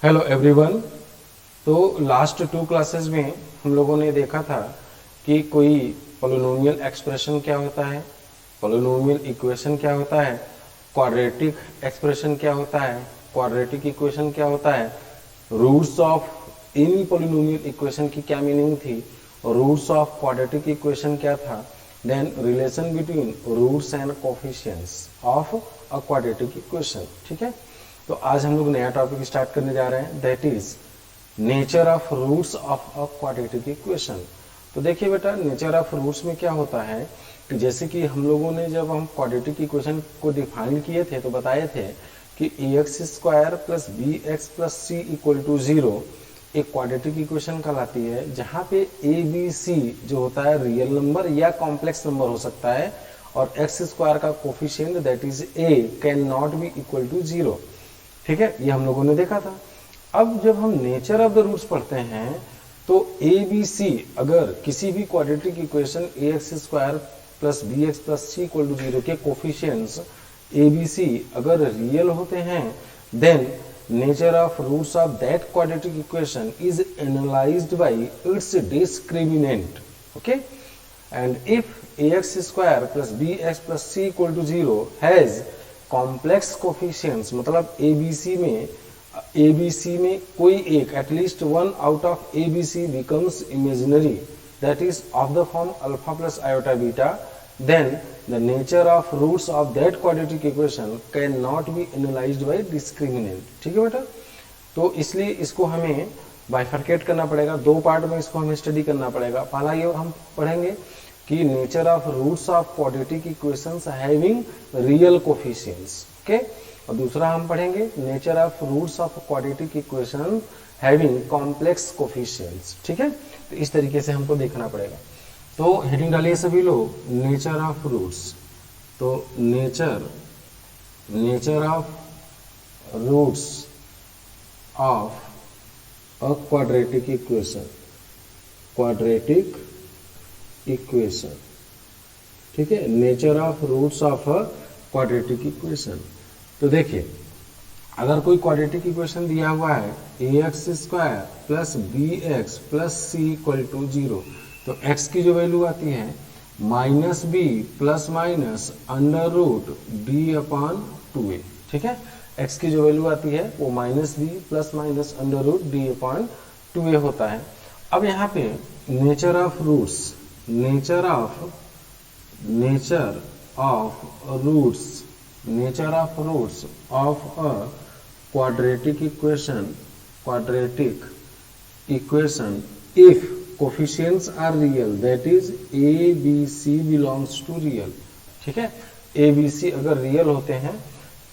Hello everyone. तो last 2 classes में हम लोगों ने देखा था कि कोई पॉलिनोमियल एक्सप्रेशन क्या होता है, पॉलिनोमियल इक्वेशन क्या होता है, क्वाड्रेटिक एक्सप्रेशन क्या होता है, क्वाड्रेटिक इक्वेशन क्या होता है, roots of in polynomial equation की क्या मीनिंग थी, रूट्स ऑफ क्वाड्रेटिक इक्वेशन क्या था, then relation between roots and coefficients of a quadratic equation. ठीक है, तो आज हम लोग नया टॉपिक स्टार्ट करने जा रहे हैं, that is nature of roots of a quadratic equation. तो देखिए बेटा, नेचर ऑफ रूट्स में क्या होता है कि जैसे कि हम लोगों ने जब हम क्वाड्रेटिक इक्वेशन को डिफाइन किए थे तो बताए थे कि ax square plus B x plus C equal to 0 एक क्वाड्रेटिक इक्वेशन कहलाती है, जहाँ पे ए बी सी जो होता है रियल नंबर या कॉम्प्लेक्स नंबर हो सकता है, और एक्स स्क्वायर का coefficient that is A cannot be equal to 0। ठीक है, ये हम लोगों ने देखा था। अब जब हम नेचर ऑफ द रूट्स पढ़ते हैं तो ए बी सी अगर किसी भी quadratic equation A x square plus B x plus C equal to 0 के कोफिशिएंट्स ए बी सी अगर रियल होते हैं, then nature of roots of that quadratic equation is analysed by its discriminant. Okay, and if A x square plus B x plus C equal to 0 has complex coefficients, मतलब ABC में कोई एक at least one out of ABC becomes imaginary, that is of the form alpha plus iota beta, then the nature of roots of that quadratic equation cannot be analysed by discriminant. ठीक है बेटा, तो इसलिए इसको हमें bifurcate करना पड़ेगा, 2 part में इसको हमें स्टडी करना पड़ेगा। पहला ये हम पढ़ेंगे कि nature of roots of quadratic equations having real coefficients, okay, और दूसरा हम पढ़ेंगे nature of roots of quadratic equation having complex coefficients. ठीक है, तो इस तरीके से हमको देखना पड़ेगा। तो हेडिंग डालिए सभी लोग, नेचर ऑफ रूट्स। तो nature of roots of a quadratic equation, quadratic equation. ठीक है, nature of roots of a quadratic equation. तो देखिए, अगर कोई क्वाड्रेटिक इक्वेशन दिया हुआ है A x square plus B x plus C equal to 0, तो x की जो वैल्यू आती है minus B plus minus under root D upon 2a। ठीक है, x की जो वैल्यू आती है वो minus B plus minus under root D upon 2a होता है। अब यहाँ पे nature of roots, nature of roots of a quadratic equation if coefficients are real, that is A B C belongs to real. ठीक है, a B C अगर real होते हैं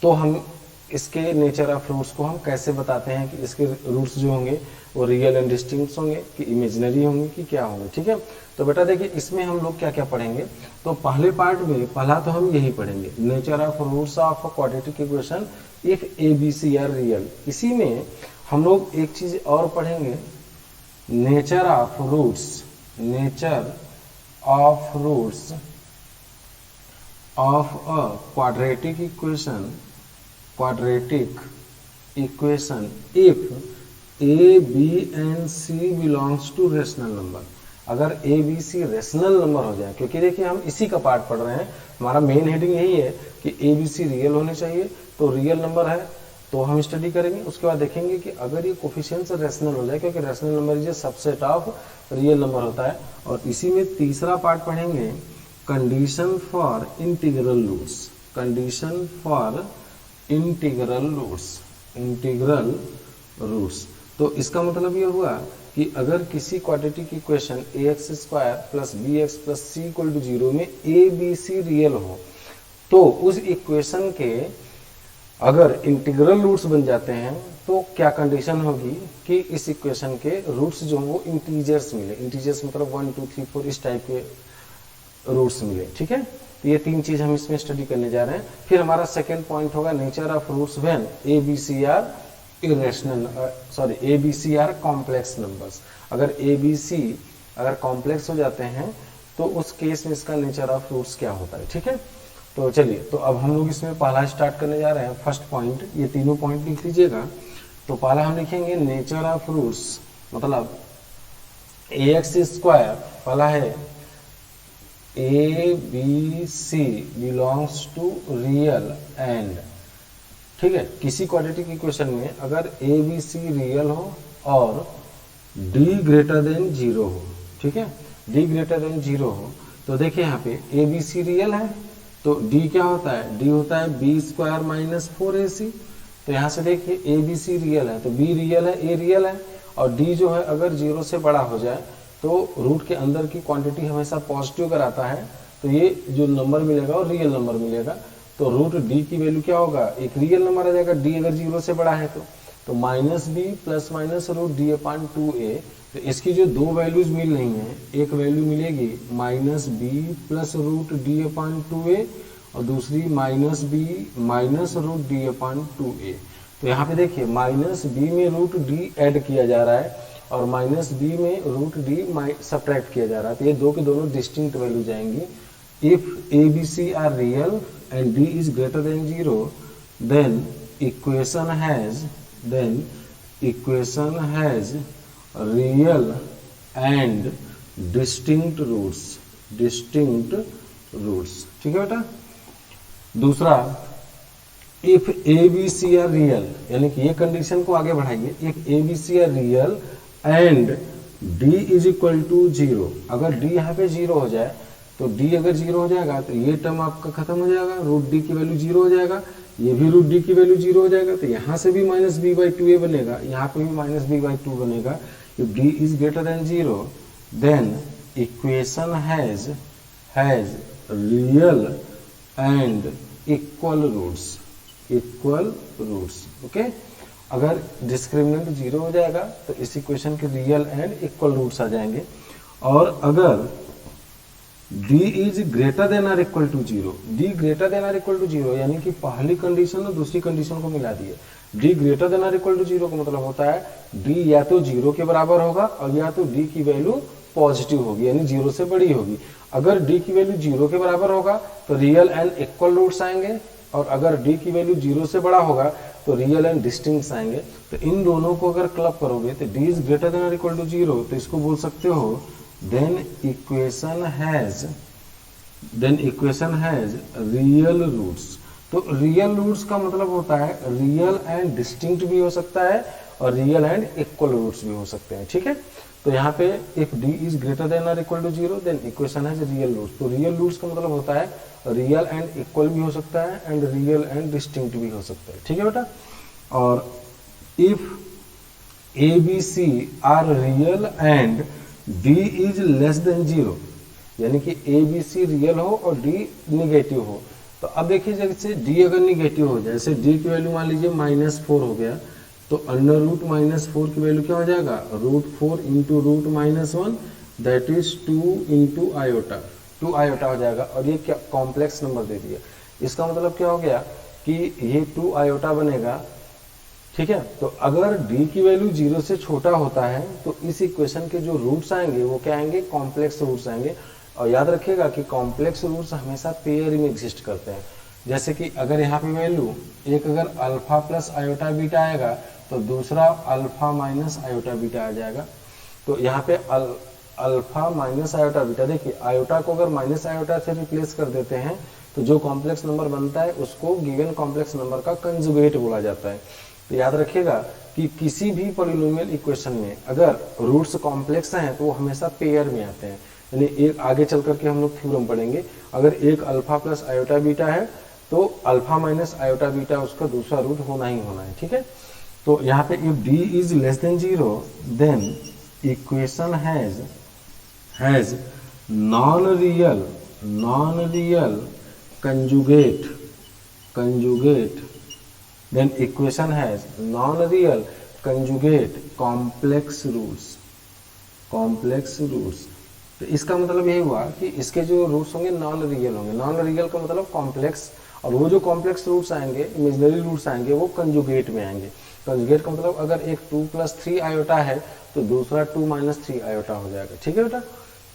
तो हम इसके नेचर ऑफ रूट्स को हम कैसे बताते हैं कि इसके रूट्स जो होंगे वो रियल एंड डिस्टिंक्ट होंगे कि इमेजिनरी होंगे कि क्या होंगे। ठीक है, तो बेटा देखिए, इसमें हम लोग क्या क्या पढ़ेंगे। तो पहले पार्ट में पहला तो हम यही पढ़ेंगे, nature of roots of quadratic equation if A B C are real. इसी में हम लोग एक चीज और पढ़ेंगे, nature of roots of a quadratic equation if A B and C belongs to rational number. अगर A B C rational number हो जाए, क्योंकि देखिए हम इसी का पार्ट पढ़ रहे हैं, हमारा मेन हेडिंग यही है कि ए बी सी रियल होने चाहिए, तो रियल नंबर है तो हम स्टडी करेंगे। उसके बाद देखेंगे कि अगर ये कोफिशिएंट्स रेशनल हो जाए, क्योंकि rational number is subset of real number होता है। और इसी में तीसरा पार्ट पढ़ेंगे, कंडीशन फॉर इंटीग्रल रूट्स। तो इसका मतलब ये हुआ कि अगर किसी quadratic equation A x square plus B x plus C equal to 0 में ए बी सी रियल हो, तो उस इक्वेशन के अगर इंटीग्रल रूट्स बन जाते हैं तो क्या कंडीशन होगी कि इस इक्वेशन के रूट्स जो वो इंटीजर्स मिले, इंटीजर्स मतलब 1 2 3 4 इस टाइप के रूट्स मिले। ठीक है, तो ये 3 चीज हम इसमें स्टडी करने जा रहे हैं। फिर हमारा सेकेंड पॉइंट होगा nature of roots when A B C are complex numbers. अगर ए बी सी अगर कॉम्प्लेक्स हो जाते हैं तो उस केस में इसका नेचर ऑफ रूट्स क्या होता है। ठीक है, तो चलिए, तो अब हम लोग इसमें पहला स्टार्ट करने जा रहे हैं, फर्स्ट पॉइंट। ये तीनों पॉइंट लिख लीजिएगा। तो पहला हम लिखेंगे नेचर ऑफ रूट्स, मतलब ax स्क्वायर पहला है ABC belongs to real and, ठीक है, किसी क्वाड्रेटिक इक्वेशन में अगर ABC रियल हो और D ग्रेटर देन 0 हो, ठीक है, D ग्रेटर देन 0 हो, तो देखिए यहाँ पे ABC रियल है तो D क्या होता है, D होता है B स्क्वायर माइनस 4AC। तो यहाँ से देखिए ABC रियल है तो B रियल है, A रियल है, और D जो है अगर 0 से बड़ा हो जाए तो रूट के अंदर की क्वांटिटी हमेशा पॉजिटिव कराता है, तो ये जो नंबर मिलेगा और रियल नंबर मिलेगा। तो रूट D की वैल्यू क्या होगा, एक रियल नंबर आ जाएगा, D अगर 0 से बड़ा है तो minus B plus minus root D upon 2a। तो इसकी जो दो वैल्यूज मिल रही हैं, एक वैल्यू मिलेगी minus B plus root D upon 2a और दूसरी minus B minus root D upon 2a। तो यहाँ पे देखिए माइनस बी में रूट डी ऐड किया जा रहा है और माइनस बी में रूट डी सब्ट्रैक्ट किया जा रहा है, तो ये दो के दोनों डिस्टिंक्ट वैल्यू जाएंगी। If A B C are real and D is greater than 0 then equation has real and distinct roots, ठीक है बेटा। दूसरा if A B C are real, यानी कि ये कंडीशन को आगे बढ़ाइए, if A B C are real and D is equal to 0, अगर डी यहाँ पे 0 हो जाए तो डी अगर 0 हो जाएगा तो ये टर्म आपका खत्म हो जाएगा, रूट डी की वैल्यू 0 हो जाएगा, ये भी रूट डी की वैल्यू 0 हो जाएगा, तो यहाँ से भी माइनस बी बाई 2a बनेगा, यहाँ पे भी माइनस बी बाई 2 बनेगा। If D is greater than 0 then equation has real and equal roots, okay. अगर डिस्क्रिमिनेंट 0 हो जाएगा तो इस इक्वेशन के रियल एंड इक्वल रूट्स आ जाएंगे। और अगर d is greater than or equal to 0, d greater than or equal to 0 यानी कि पहली कंडीशन और दूसरी कंडीशन को मिला दिए। d greater than or equal to 0 का मतलब होता है d या तो 0 के बराबर होगा और या तो d की वैल्यू पॉजिटिव होगी, यानी 0 से बड़ी होगी। अगर d की वैल्यू 0 के बराबर होगा तो रियल एंड इक्वल रूट्स आएंगे, और अगर d की वैल्यू 0 से बड़ा होगा तो रियल एंड डिस्टिंक्ट आएंगे। तो इन दोनों को अगर क्लब करोगे तो d is greater than or equal to 0, तो इसको बोल सकते हो then equation has real roots। तो रियल रूट्स का मतलब होता है रियल एंड डिस्टिंक्ट भी हो सकता है और रियल एंड इक्वल रूट्स भी हो सकते हैं, ठीक है। तो यहाँ पे if d is greater than or equal to 0 then equation has real roots. तो रियल रूट्स का मतलब होता है रियल एंड इक्वल भी हो सकता है एंड रियल एंड डिस्टिंक्ट भी हो सकता है, ठीक है बेटा। और if A B C are real and d is less than 0, यानी कि ए बी सी रियल हो और d निगेटिव हो। तो अब देखिए जैसे d अगर निगेटिव हो जाए, जैसे d की वैल्यू मान लीजिए -4 हो गया, तो अंडर रूट -4 की वैल्यू क्या हो जाएगा, √4 into √-1 that is 2 into iota, 2 iota हो जाएगा। और ये क्या कॉम्प्लेक्स नंबर दे दिया, इसका मतलब क्या हो गया कि ये 2 आयोटा बनेगा, ठीक है। तो अगर d की वैल्यू 0 से छोटा होता है तो इस इक्वेशन के जो रूट्स आएंगे वो क्या आएंगे, कॉम्प्लेक्स रूट्स आएंगे। और याद रखिएगा कि कॉम्प्लेक्स रूट्स हमेशा पेयर में एग्जिस्ट करते हैं। जैसे कि अगर यहाँ पे वैल्यू एक अगर अल्फा प्लस आयोटा बीटा आएगा तो दूसरा अल्फा माइनस आयोटा बीटा आ जाएगा। तो यहाँ पे अल्फा माइनस आयोटा बीटा, देखिए आयोटा को अगर माइनस आयोटा से रिप्लेस कर देते हैं तो जो कॉम्प्लेक्स नंबर बनता है उसको गिवन कॉम्प्लेक्स नंबर का कंजुगेट बोला जाता है। तो याद रखिएगा कि किसी भी पॉलिनोमियल इक्वेशन में अगर रूट्स कॉम्प्लेक्स हैं तो वो हमेशा पेयर में आते हैं, यानी एक आगे चल करके हम लोग थ्योरम पढ़ेंगे। अगर एक अल्फा प्लस आयोटा बीटा है तो अल्फा माइनस आयोटा बीटा उसका दूसरा रूट होना ही होना है, ठीक है। तो यहाँ पे if d is less than 0 then equation has non real conjugate then equation has non-real conjugate complex roots। तो इसका मतलब यही हुआ कि इसके जो रूट्स होंगे नॉन रियल होंगे, नॉन रियल का मतलब कॉम्प्लेक्स, और वो जो कॉम्प्लेक्स रूट्स आएंगे, इमेजिनरी रूट्स आएंगे, वो कंजुगेट में आएंगे। कंजुगेट का मतलब अगर एक 2 + 3 आयोटा है तो दूसरा 2 - 3 आयोटा हो जाएगा, ठीक है बेटा।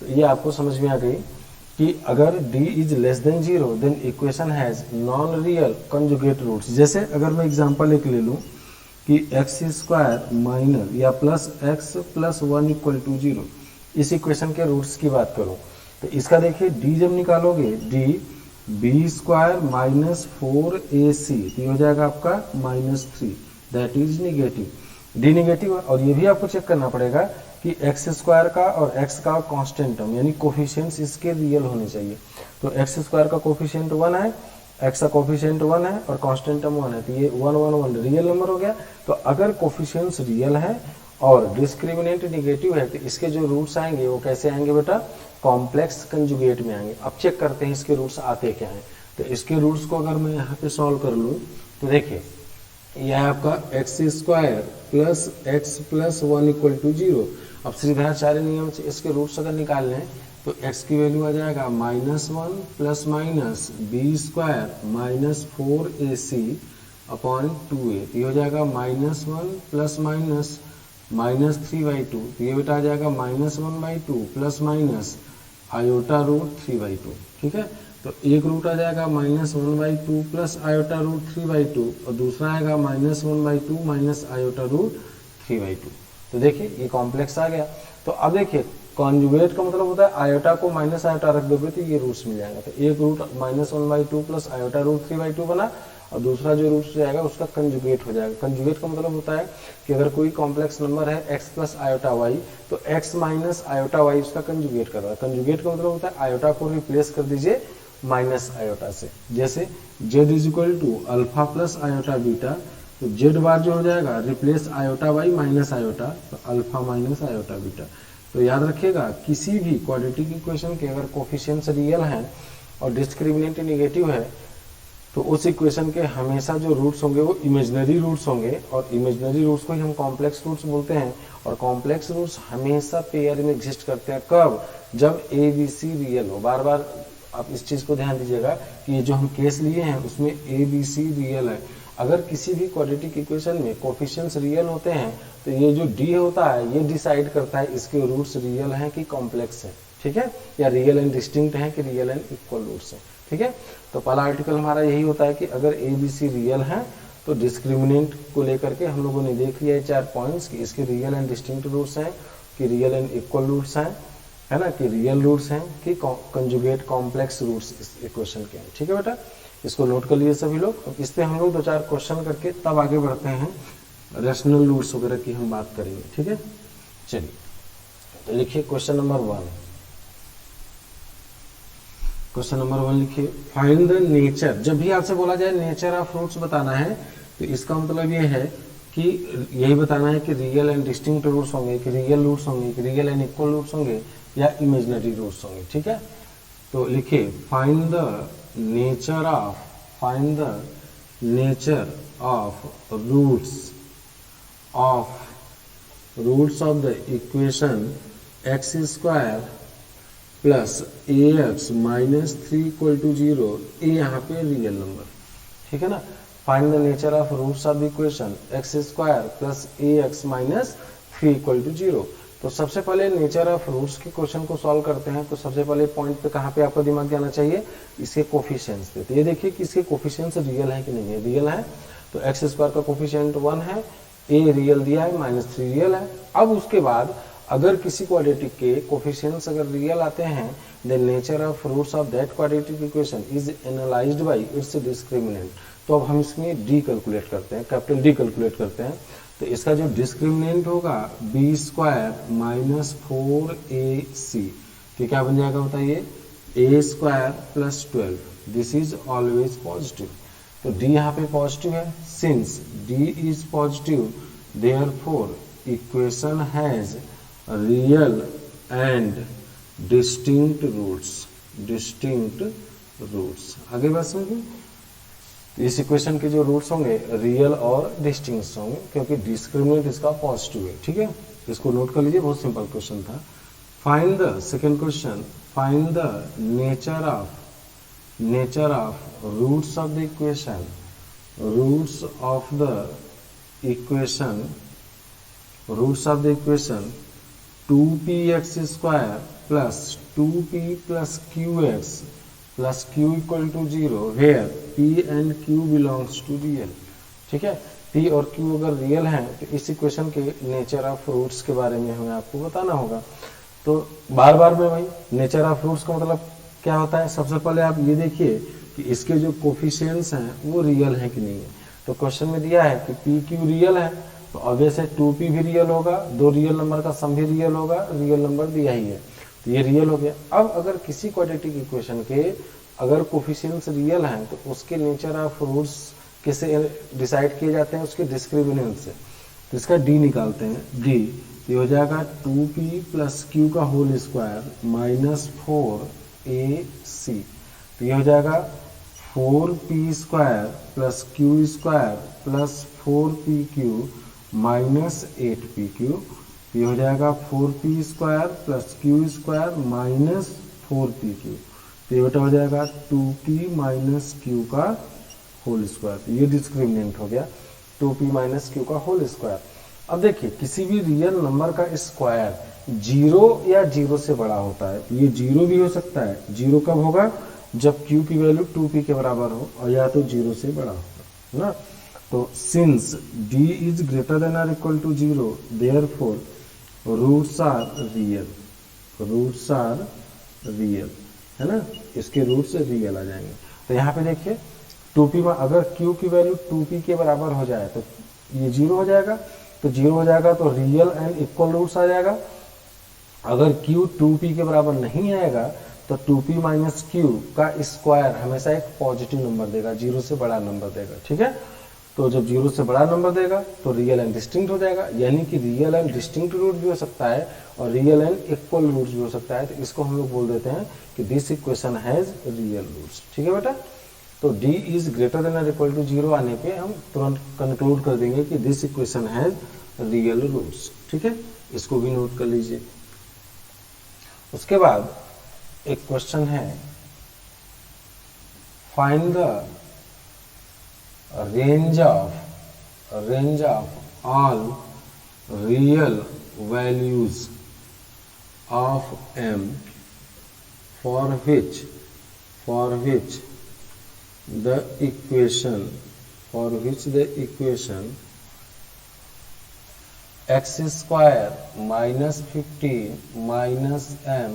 तो ये आपको समझ में आ गई कि अगर d is less than 0 then equation has non real conjugate roots. जैसे अगर मैं एग्जांपल एक ले लूँ कि एक्स स्क्वायर माइनस या plus x plus 1 equal to 0, इस इक्वेशन के रूट्स की बात करूं तो इसका देखिए डी जब निकालोगे, D B square minus 4ac, ये हो जाएगा आपका -3, that is negative. D negative है और ये भी आपको चेक करना पड़ेगा कि एक्स स्क्वायर का और एक्स का कांस्टेंट टर्म यानी कोफिशिएंट्स इसके रियल होने चाहिए। तो एक्स स्क्वायर का कोफिशिएंट 1 है, एक्स का कोफिशिएंट 1 है और कांस्टेंट टर्म 1 है, तो ये 1 1 1 रियल नंबर हो गया। तो अगर कोफिशिएंट्स रियल है और डिस्क्रिमिनेंट निगेटिव है तो इसके जो रूट्स आएंगे वो कैसे आएंगे बेटा, कॉम्प्लेक्स कंजुगेट में आएंगे। अब चेक करते हैं इसके रूट्स आते क्या हैं। तो इसके रूट्स को अगर मैं यहाँ पे सॉल्व कर लूँ तो देखिए यह है आपका x square plus x plus 1 equal to 0। अब श्रीधराचार्य नियम से इसके रूट्स अगर निकाल लें तो x की वैल्यू आ जाएगा -1 plus minus B square minus 4ac upon 2a, ये हो जाएगा -1 प्लस माइनस -3/2, तो ये बेटा आ जाएगा -1/2 प्लस माइनस आयोटा रूट 3/2। ठीक है, तो एक रूट आ जाएगा -1/2 प्लस आयोटा रूट 3/2 और दूसरा आएगा -1/2 माइनस आयोटा रूट 3/2। तो देखिए ये कॉम्प्लेक्स आ गया। तो अब देखिए कॉन्जुगेट का मतलब होता है आयोटा को माइनस आयोटा रख दोगे तो ये रूट्स मिल जाएगा। तो एक रूट -1/2 प्लस आयोटा रूट 3/2 बना और दूसरा जो रूट जाएगा उसका कंजुगेट हो जाएगा। कंजुगेट का मतलब होता है कि अगर कोई कॉम्प्लेक्स नंबर है x प्लस आयोटा वाई तो x माइनस आयोटा वाई उसका कंजुगेट कर रहा है। कंजुगेट का मतलब होता है आयोटा को रिप्लेस कर दीजिए माइनस आयोटा से। जैसे z is equal to alpha plus iota beta, तो z बार जो हो जाएगा replace iota by minus iota, तो अल्फा माइनस आयोटा बीटा। तो याद रखिएगा किसी भी क्वाड्रेटिक इक्वेशन के अगर कोफिशिएंट्स रियल हैं और डिस्क्रिमिनेंट नेगेटिव है तो उस इक्वेशन के हमेशा जो रूट्स होंगे वो इमेजिनरी रूट्स होंगे और इमेजिनरी रूट्स को ही हम कॉम्प्लेक्स रूट्स बोलते हैं। और कॉम्प्लेक्स रूट्स हमेशा पेयर में एग्जिस्ट करते हैं। कब? जब ए बी सी रियल हो। बार बार आप इस चीज़ को ध्यान दीजिएगा कि ये जो हम केस लिए हैं उसमें ए बी सी रियल है। अगर किसी भी क्वाड्रेटिक इक्वेशन में कोफिशिएंट्स रियल होते हैं तो ये जो डी होता है ये डिसाइड करता है इसके रूट्स रियल हैं कि कॉम्प्लेक्स हैं। ठीक है, या रियल एंड डिस्टिंक्ट हैं कि रियल एंड इक्वल रूट्स हैं। ठीक है, तो पहला आर्टिकल हमारा यही होता है कि अगर ए बी सी रियल हैं तो डिस्क्रिमिनेंट को लेकर के हम लोगों ने देख लिया है 4 पॉइंट्स कि इसके रियल एंड डिस्टिंक्ट रूट्स हैं, कि रियल एंड इक्वल रूट्स हैं, है ना, कि रियल रूट्स हैं, कि कंजुगेट कॉम्प्लेक्स रूट्स इस इक्वेशन के हैं। ठीक है बेटा, इसको नोट कर लिए सभी लोग। अब इस पर हम लोग 2-4 क्वेश्चन करके तब आगे बढ़ते हैं, रेशनल रूट्स वगैरह की हम बात करेंगे। ठीक है, चलिए तो लिखिए क्वेश्चन नंबर 1। क्वेश्चन नंबर 1 लिखिए, फाइंड द नेचर। जब भी आपसे बोला जाए नेचर ऑफ फ्रूट्स बताना है तो इसका मतलब ये है कि यही बताना है कि रियल एंड डिस्टिंक्ट रूट्स होंगे, कि रियल रूट्स होंगे, कि रियल एंड इक्वल रूट्स होंगे या इमेजिनरी रूट्स होंगे। ठीक है, तो लिखिए find the nature of roots of the equation x square plus a x minus 3 equal to 0। A यहाँ पे रियल नंबर। ठीक है ना, find the nature of roots of the equation x square plus a x minus 3 equal to 0। तो सबसे पहले nature of roots के question को सॉल्व करते हैं। तो सबसे पहले पॉइंट पे कहाँ पे आपका दिमाग जाना चाहिए, इसके कोफिशिएंट्स पे। तो ये देखिए कि इसके कोफिशिएंट्स रियल है कि नहीं है। रियल है तो एक्स स्क्वायर का कोफिशिएंट 1 है, ए रियल दिया है, -3 रियल है। अब उसके बाद अगर किसी क्वाड्रेटिक के कोफिशिएंट्स अगर रियल आते हैं then nature of roots of that quadratic equation is analysed by its discriminant. तो अब हम इसमें डी कैलकुलेट करते हैं, कैपिटल डी कैलकुलेट करते हैं। तो इसका जो डिस्क्रिमिनेंट होगा बी स्क्वायर माइनस 4ac, तो क्या बन जाएगा बताइए, A square plus 12। This is always positive. तो डी यहाँ पे पॉजिटिव है। Since D is positive therefore equation has real and distinct roots. आगे बात समझिए, इस इक्वेशन के जो रूट्स होंगे रियल और डिस्टिंक्ट होंगे क्योंकि डिस्क्रिमिनेंट इसका पॉजिटिव है। ठीक है, इसको नोट कर लीजिए, बहुत सिंपल क्वेश्चन था। Find the second question, find the nature of roots of the equation 2px square plus 2p plus qx plus q equal to 0 where p and q belongs to real. ठीक है, P और Q अगर real हैं तो इस equation के nature of roots के बारे में हमें आपको बताना होगा। तो बार बार में भाई नेचर ऑफ रूट्स का मतलब क्या होता है, सबसे पहले आप ये देखिए कि इसके जो कोफिशिएंट्स हैं वो रियल हैं कि नहीं है। तो क्वेश्चन में दिया है कि पी क्यू रियल है, तो ऑब्वियस है 2p भी रियल होगा, दो रियल नंबर का सम भी रियल होगा, रियल नंबर दिया ही है तो ये रियल हो गया। अब अगर किसी क्वाड्रेटिक इक्वेशन के अगर कोफिशिएंट्स रियल हैं तो उसके नेचर ऑफ रूट्स कैसे डिसाइड किए जाते हैं, उसके डिस्क्रिमिनेंट से। तो इसका डी निकालते हैं, डी ये हो जाएगा 2p प्लस क्यू का होल स्क्वायर माइनस 4ac। तो ये हो जाएगा 4p square plus Q square plus 4pq minus 8pq। ये हो जाएगा 4p square plus Q square minus 4pq। तो ये बेटा हो जाएगा 2p माइनस क्यू का होल स्क्वायर। तो ये डिस्क्रिमिनेंट हो गया 2p माइनस क्यू का होल स्क्वायर। अब देखिए किसी भी रियल नंबर का स्क्वायर जीरो या जीरो से बड़ा होता है। ये जीरो भी हो सकता है, जीरो कब होगा, जब q की वैल्यू 2p के बराबर हो, और या तो जीरो से बड़ा होगा ना। तो since d is greater than और equal to zero therefore roots are real, roots are real है ना, इसके रूट्स रियल आ जाएंगे। तो यहाँ पे देखिए 2p में अगर q की वैल्यू 2p के बराबर हो जाए तो ये जीरो हो जाएगा, तो जीरो हो जाएगा तो रियल एंड इक्वल रूट्स आ जाएगा। अगर q 2p के बराबर नहीं आएगा तो 2p माइनस क्यू का स्क्वायर हमेशा एक पॉजिटिव नंबर देगा, जीरो से बड़ा नंबर देगा, ठीक है। तो जब जीरो से बड़ा नंबर देगा तो रियल एंड डिस्टिंक्ट हो जाएगा, यानी कि रियल एंड डिस्टिंक्ट रूट भी हो सकता है और रियल एंड इक्वल रूट्स भी हो सकता है। तो इसको हम लोग बोल देते हैं कि this equation has real roots, ठीक है बेटा। तो d इज ग्रेटर देन और इक्वल टू जीरो आने पे हम तुरंत कंक्लूड कर देंगे कि this equation has real roots, ठीक है। इसको भी नोट कर लीजिए। उसके बाद एक क्वेश्चन है, find the range of all real values of m for which the equation x square minus 15 minus m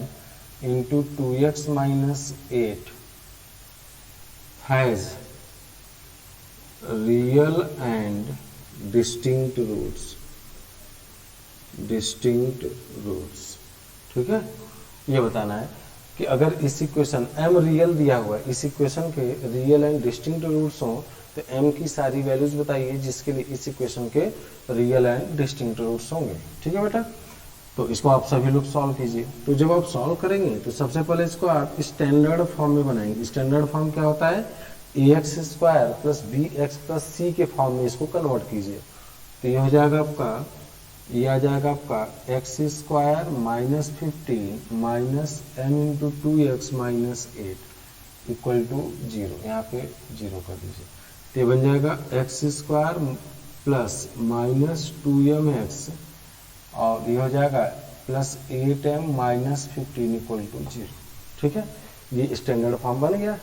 into 2x minus 8 has real and distinct roots, ठीक है। ये बताना है कि अगर इस इक्वेशन m रियल दिया हुआ है, इस इक्वेशन के रियल एंड डिस्टिंक्ट रूट्स हों तो m की सारी वैल्यूज बताइए जिसके लिए इस इक्वेशन के रियल एंड डिस्टिंक्ट रूट्स होंगे, ठीक है बेटा। तो इसको आप सभी लोग सॉल्व कीजिए। तो जब आप सॉल्व करेंगे तो सबसे पहले इसको आप स्टैंडर्ड फॉर्म में बनाएंगे। स्टैंडर्ड फॉर्म क्या होता है, ax square plus bx plus c के फॉर्म में इसको कन्वर्ट कीजिए। तो ये हो जाएगा आपका, ये आ जाएगा आपका x square minus 15 minus m into 2x minus 8 equal to zero, यहाँ पे जीरो कर दीजिए। तो ये बन जाएगा x square plus minus 2mx और ये हो जाएगा plus 8m minus 15 equal to zero, ठीक है। ये स्टैंडर्ड फॉर्म बन गया,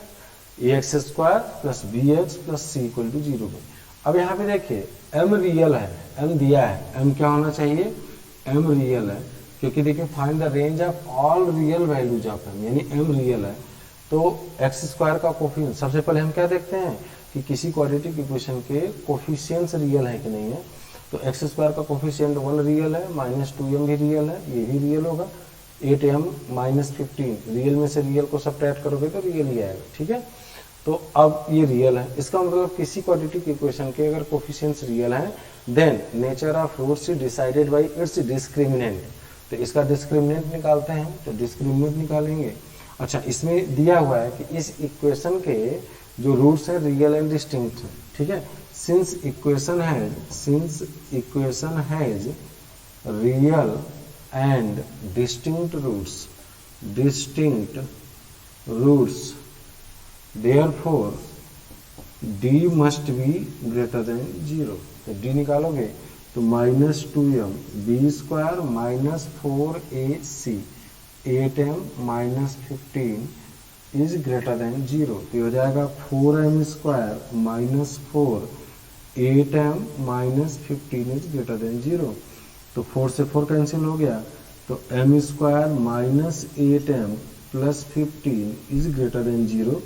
ax square plus bx plus c equal to zero में। अब यहाँ पे देखिए m रियल है, m दिया है, m क्या होना चाहिए, m रियल है, क्योंकि देखिए find the range of all real values of m, यानी m रियल है। तो x स्क्वायर का कोफिशिएंट, सबसे पहले हम क्या देखते हैं कि किसी क्वाड्रेटिक इक्वेशन के कोफिशिएंट्स रियल है कि नहीं है। तो एक्स स्क्वायर का कोफिशिएंट 1 रियल है, माइनस 2m भी रियल है, ये भी रियल होगा। 8m माइनस 15 रियल में से रियल को सब्ट्रैक्ट करोगे तो रियल ही आएगा, ठीक है। तो अब ये रियल है, इसका मतलब किसी क्वाड्रेटिक इक्वेशन के अगर कोफिशिएंट्स रियल हैं then nature of roots is decided by its discriminant. तो इसका डिस्क्रिमिनेंट निकालते हैं, तो डिस्क्रिमिनेंट निकालेंगे। अच्छा, इसमें दिया हुआ है कि इस इक्वेशन के जो रूट्स हैं रियल एंड डिस्टिंक्ट हैं, ठीक है। Since equation has real and distinct roots therefore d must be greater than 0। तो d निकालोगे तो minus 2m b square minus 4ac 8m minus 15 is greater than 0। तो हो जाएगा 4m square minus 4 8m minus 15 is greater than 0। तो 4 से 4 cancel हो गया, तो m square minus 8m plus 15 is greater than 0।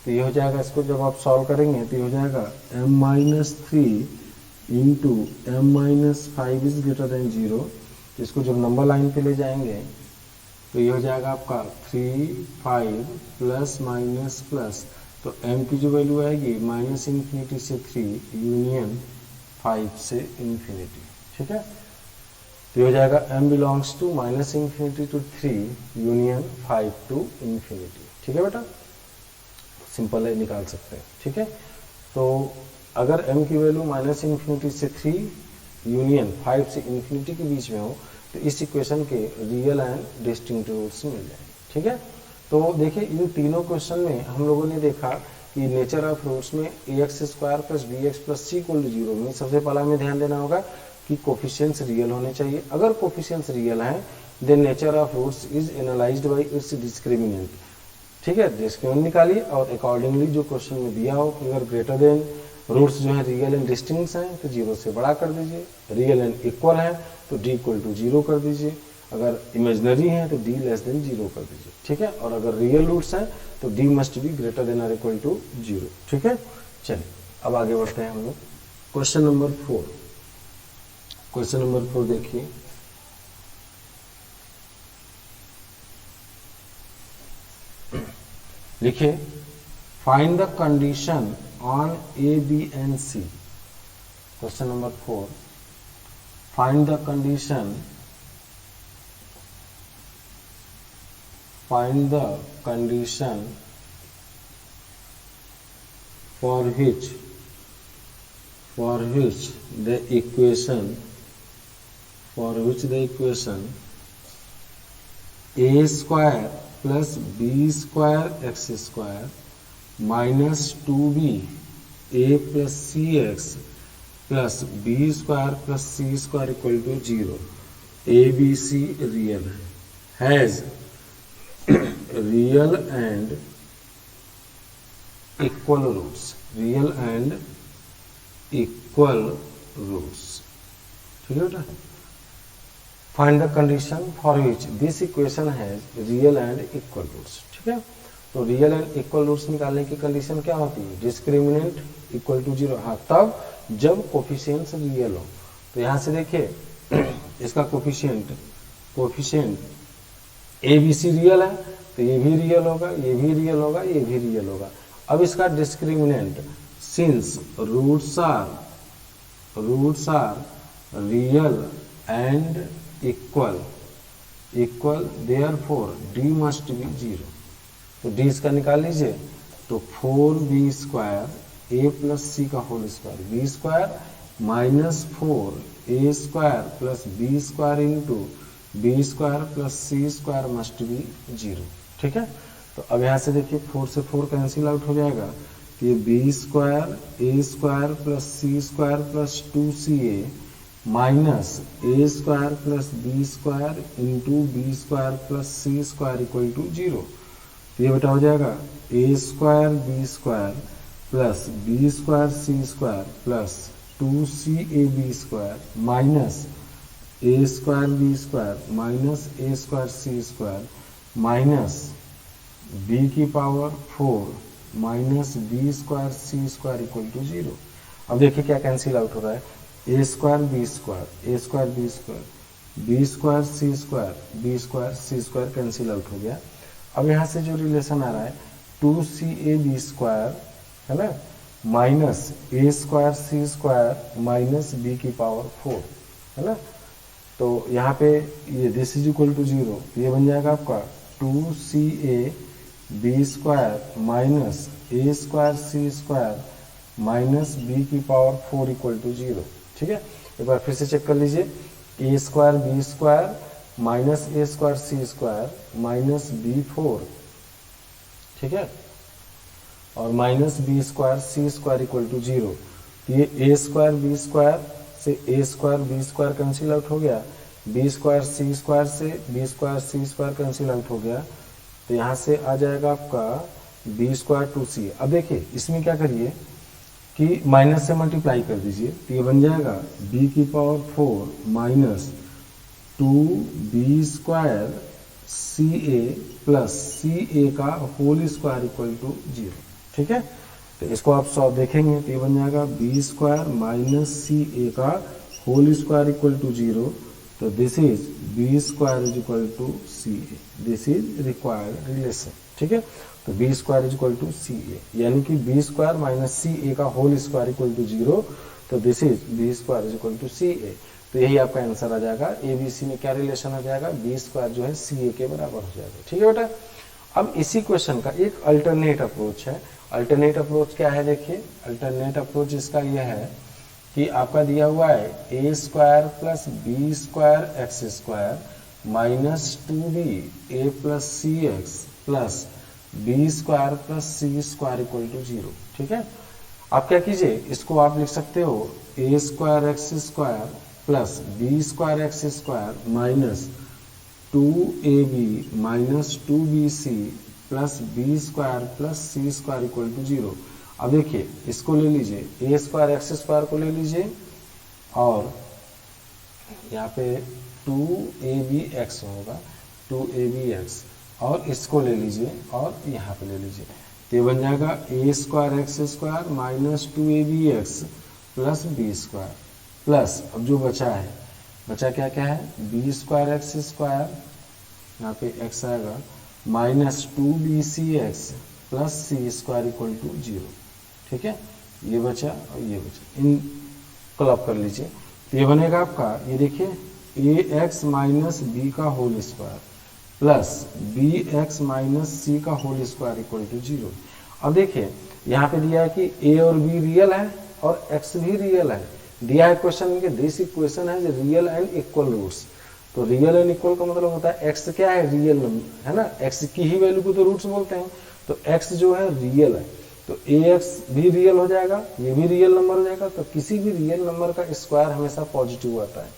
तो ये हो जाएगा, इसको जब आप सॉल्व करेंगे तो ये हो जाएगा m minus 3 into m minus 5 is greater than 0। इसको जब नंबर लाइन पे ले जाएंगे तो ये हो जाएगा आपका 3 5 प्लस माइनस प्लस, तो m की जो वैल्यू आएगी माइनस इन्फिनिटी से 3 यूनियन 5 से इन्फिनिटी। ठीक है, तो ये हो जाएगा m belongs to minus infinity to 3 union 5 to infinity. ठीक है बेटा, सिंपल है, निकाल सकते हैं। ठीक है, तो अगर m की वैल्यू माइनस इन्फिनिटी से 3 यूनियन 5 से इन्फिनिटी के बीच में हो तो इस इक्वेशन के रियल एंड डिस्टिंक्ट रूट्स मिल जाएंगे। ठीक है, तो देखिए इन तीनों क्वेश्चन में हम लोगों ने देखा कि नेचर ऑफ रूट्स में ax square plus B x plus C equal to 0 में सबसे पहला हमें ध्यान देना होगा कि कोफिशिएंट्स रियल होने चाहिए। अगर कोफिशिएंट्स रियल हैं then nature of roots is analysed by its discriminant. ठीक है, डिस्क्रिमिनेंट निकालिए और अकॉर्डिंगली जो क्वेश्चन में दिया हो कि अगर ग्रेटर देन रूट्स जो है रियल एंड डिस्टिंक्ट हैं तो 0 से बड़ा कर दीजिए, रियल एंड इक्वल है तो d इक्वल टू 0 कर दीजिए, अगर इमेजनरी है तो d लेस देन 0 कर दीजिए। ठीक है, और अगर रियल रूट्स हैं तो d must be greater than और इक्वल टू 0। ठीक है, चलिए अब आगे बढ़ते हैं हम लोग क्वेश्चन नंबर 4। क्वेश्चन नंबर 4 देखिए, लिखिए find the condition on a B and c. Question number 4, find the condition, find the condition for which the equation a square plus b square x square minus 2b a plus cx plus b square plus c square equal to 0, a b c real has real and equal roots, real and equal roots। ठीक है बेटा, find the condition for which this equation has real and equal roots. ठीक है, तो real and equal roots निकालने की condition क्या होती है, डिस्क्रिमिनेंट इक्वल टू 0। हाँ, तब जब कोफिशिएंट्स रियल हो। तो यहाँ से देखिए इसका coefficient a B c real है तो ये भी रियल होगा, ये भी रियल होगा, ये भी रियल होगा। अब इसका discriminant since roots are real and equal therefore d must be 0। तो डी इसका निकाल लीजिए, तो 4b स्क्वायर ए प्लस सी का whole square B square minus 4a square plus B square into B square plus C square must be 0। ठीक है, तो अब यहाँ से देखिए 4 से 4 कैंसिल आउट हो जाएगा, तो ये B square A square plus C square plus 2ca minus A square plus B square into B square plus C square equal to 0। तो ये बेटा हो जाएगा A square B square plus B square C square plus 2cab square minus A square B square minus A square C square minus B की power 4 minus B square C square equal to 0। अब देखिए क्या cancel out हो रहा है, A square B square A square B square B square C square B square C square cancel out हो गया। अब यहाँ से जो रिलेशन आ रहा है 2cab स्क्वायर है ना minus A square C square minus B की पावर 4 है ना, तो यहाँ पे ये दिस इज इक्वल टू 0, ये बन जाएगा आपका 2ca B square minus A square C square minus B की पावर 4 इक्वल टू 0। ठीक है, एक बार फिर से चेक कर लीजिए, A square B square minus A square C square minus B 4, ठीक है, और minus B square C square equal to 0। तो ये ए स्क्वायर बी स्क्वायर से A square B square cancel out हो गया, बी स्क्वायर सी स्क्वायर से B square C square cancel out हो गया, तो यहाँ से आ जाएगा आपका बी स्क्वायर 2c। अब देखिए इसमें क्या करिए, कि माइनस से मल्टीप्लाई कर दीजिए, तो ये बन जाएगा b की power 4 minus 2b² ca plus ca का होल स्क्वायर इक्वल टू 0। ठीक है, तो इसको आप सॉल्व देखेंगे तो ये बन जाएगा b² माइनस ca का होल स्क्वायर इक्वल टू 0। तो this is b² is equal to ca, this is required relation. ठीक है, तो b² is equal to ca, यानी कि b² माइनस ca का होल स्क्वायर इक्वल टू 0। तो this is b² is equal to ca। तो यही आपका आंसर आ जाएगा। ए बी सी में क्या रिलेशन हो जाएगा, b² जो है ca के बराबर हो जाएगा। ठीक है बेटा, अब इसी क्वेश्चन का एक अल्टरनेट अप्रोच है। अल्टरनेट अप्रोच क्या है, देखिए अल्टरनेट अप्रोच इसका यह है कि आपका दिया हुआ है a² plus b² x² minus 2b a plus cx plus b² plus c² equal to 0। ठीक है, आप क्या कीजिए, इसको आप लिख सकते हो a² x² plus b² x² minus 2ab minus 2bc plus b² plus c² equal to 0। अब देखिए इसको ले लीजिए, a² x² को ले लीजिए और यहाँ पे 2abx होगा, 2abx, और इसको ले लीजिए और यहाँ पे ले लीजिए, तो ये बन जाएगा a² x² minus 2abx plus b² plus, अब जो बचा है, बचा क्या क्या है, b² x², यहाँ पे x आएगा, minus 2bcx plus c² equal to 0। ठीक है, ये बचा और ये बचा, इन क्लब कर लीजिए, तो ये बनेगा आपका, ये देखिए ax माइनस b का whole square plus bx minus c का होल स्क्वायर इक्वल टू 0। अब देखिए यहाँ पे दिया है कि a और b रियल है और x भी रियल है, दिया है क्वेश्चन के, दिस इक्वेशन है रियल एंड इक्वल रूट्स। तो रियल एंड इक्वल का मतलब होता है x क्या है, रियल नंबर है ना, x की ही वैल्यू को तो रूट्स बोलते हैं, तो x जो है रियल है, तो ax भी रियल हो जाएगा, ये भी रियल नंबर हो जाएगा। तो किसी भी रियल नंबर का स्क्वायर हमेशा पॉजिटिव आता है,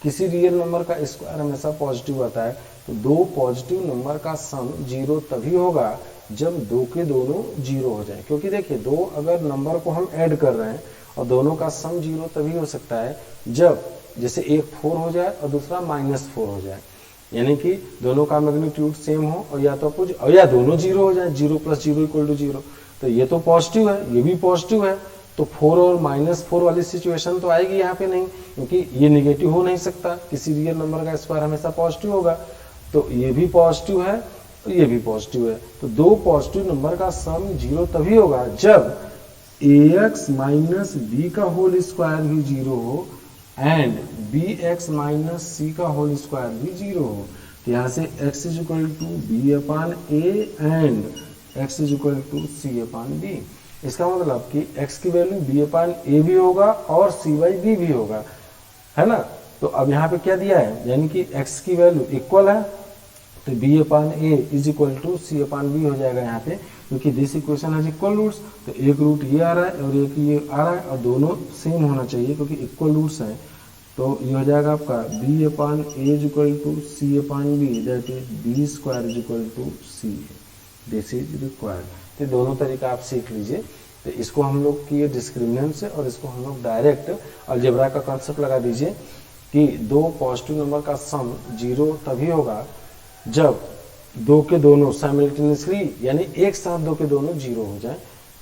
किसी रियल नंबर का स्क्वायर हमेशा पॉजिटिव आता है। तो दो पॉजिटिव नंबर का सम 0 तभी होगा जब दो के दोनों 0 हो जाए, क्योंकि देखिए दो अगर नंबर को हम ऐड कर रहे हैं और दोनों का सम 0 तभी हो सकता है जब जैसे एक 4 हो जाए और दूसरा -4 हो जाए, यानी कि दोनों का मैग्नीट्यूड सेम हो और या तो कुछ और या दोनों 0 हो जाए, 0 + 0 = 0। तो ये तो पॉजिटिव है, ये भी पॉजिटिव है, तो 4 और -4 वाली सिचुएशन तो आएगी यहाँ पे नहीं, क्योंकि ये नेगेटिव हो नहीं सकता, किसी रियल नंबर का स्क्वायर हमेशा पॉजिटिव होगा। तो ये भी पॉजिटिव है और ये भी पॉजिटिव है, तो दो पॉजिटिव नंबर का सम 0 तभी होगा जब ax माइनस b का होल स्क्वायर भी 0 हो एंड bx माइनस c का होल स्क्वायर भी 0 हो। तो यहाँ से x = b/a and x = c/b। इसका मतलब कि x की वैल्यू b/a भी होगा और c/b भी होगा, है ना। तो अब यहाँ पे क्या दिया है, यानी कि x की वैल्यू इक्वल है, तो b/a = c/b हो जाएगा यहाँ पे, क्योंकि this equation has equal roots. तो एक रूट ये आ रहा है और एक ये आ रहा है और दोनों सेम होना चाहिए क्योंकि इक्वल रूट्स हैं। तो ये हो जाएगा आपका b/a = c/b, that is b² = c, this is required. तो दोनों तरीका आप सीख लीजिए। तो इसको हम लोग किए डिस्क्रिमिनेंट से और इसको हम लोग डायरेक्ट अलजेब्रा का कॉन्सेप्ट लगा दीजिए कि दो पॉजिटिव नंबर का सम 0 तभी होगा जब दो के दोनों साइमल्टेनियसली, यानी एक साथ दो के दोनों 0 हो जाए।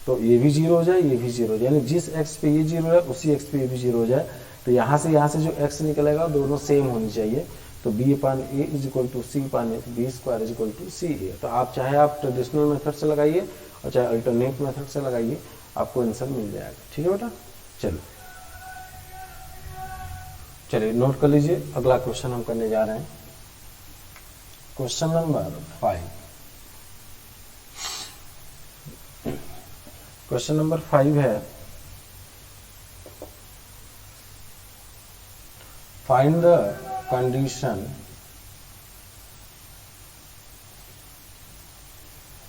तो ये भी 0 हो जाए, ये भी 0 हो जाए, यानी जिस x पे ये 0 है उसी x पे ये भी 0 हो जाए। तो यहाँ से जो x निकलेगा दोनों सेम होनी चाहिए। तो b/a = c/b² = ca। तो आप चाहे आप ट्रेडिशनल मेथड से लगाइए और चाहे अल्टरनेट मेथड से लगाइए, आपको आंसर मिल जाएगा। ठीक है बेटा, चलिए नोट कर लीजिए। अगला क्वेश्चन हम करने जा रहे हैं, क्वेश्चन नंबर 5। क्वेश्चन नंबर 5 है, find the condition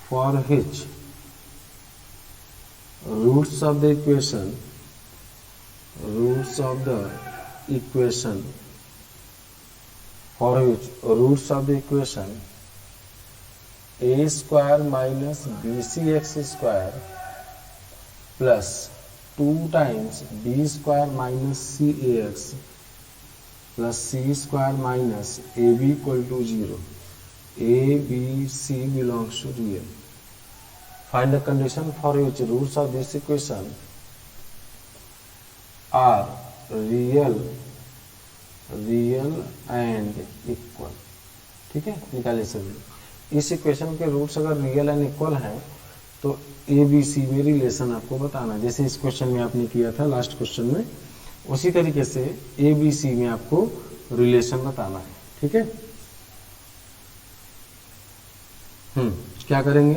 for which roots of the equation for which roots of the equation a² minus bcx² plus 2 times b square minus c a x plus C square minus a b equal to 0, a B C belongs to real. Find the condition for which roots of this equation are real and equal. ठीक है, निकालिए सभी। इस equation के roots अगर real and equal हैं तो A B C में रिलेशन आपको बताना है, जैसे इस क्वेश्चन में आपने किया था लास्ट क्वेश्चन में, उसी तरीके से ए बी सी में आपको रिलेशन बताना है। ठीक है, क्या करेंगे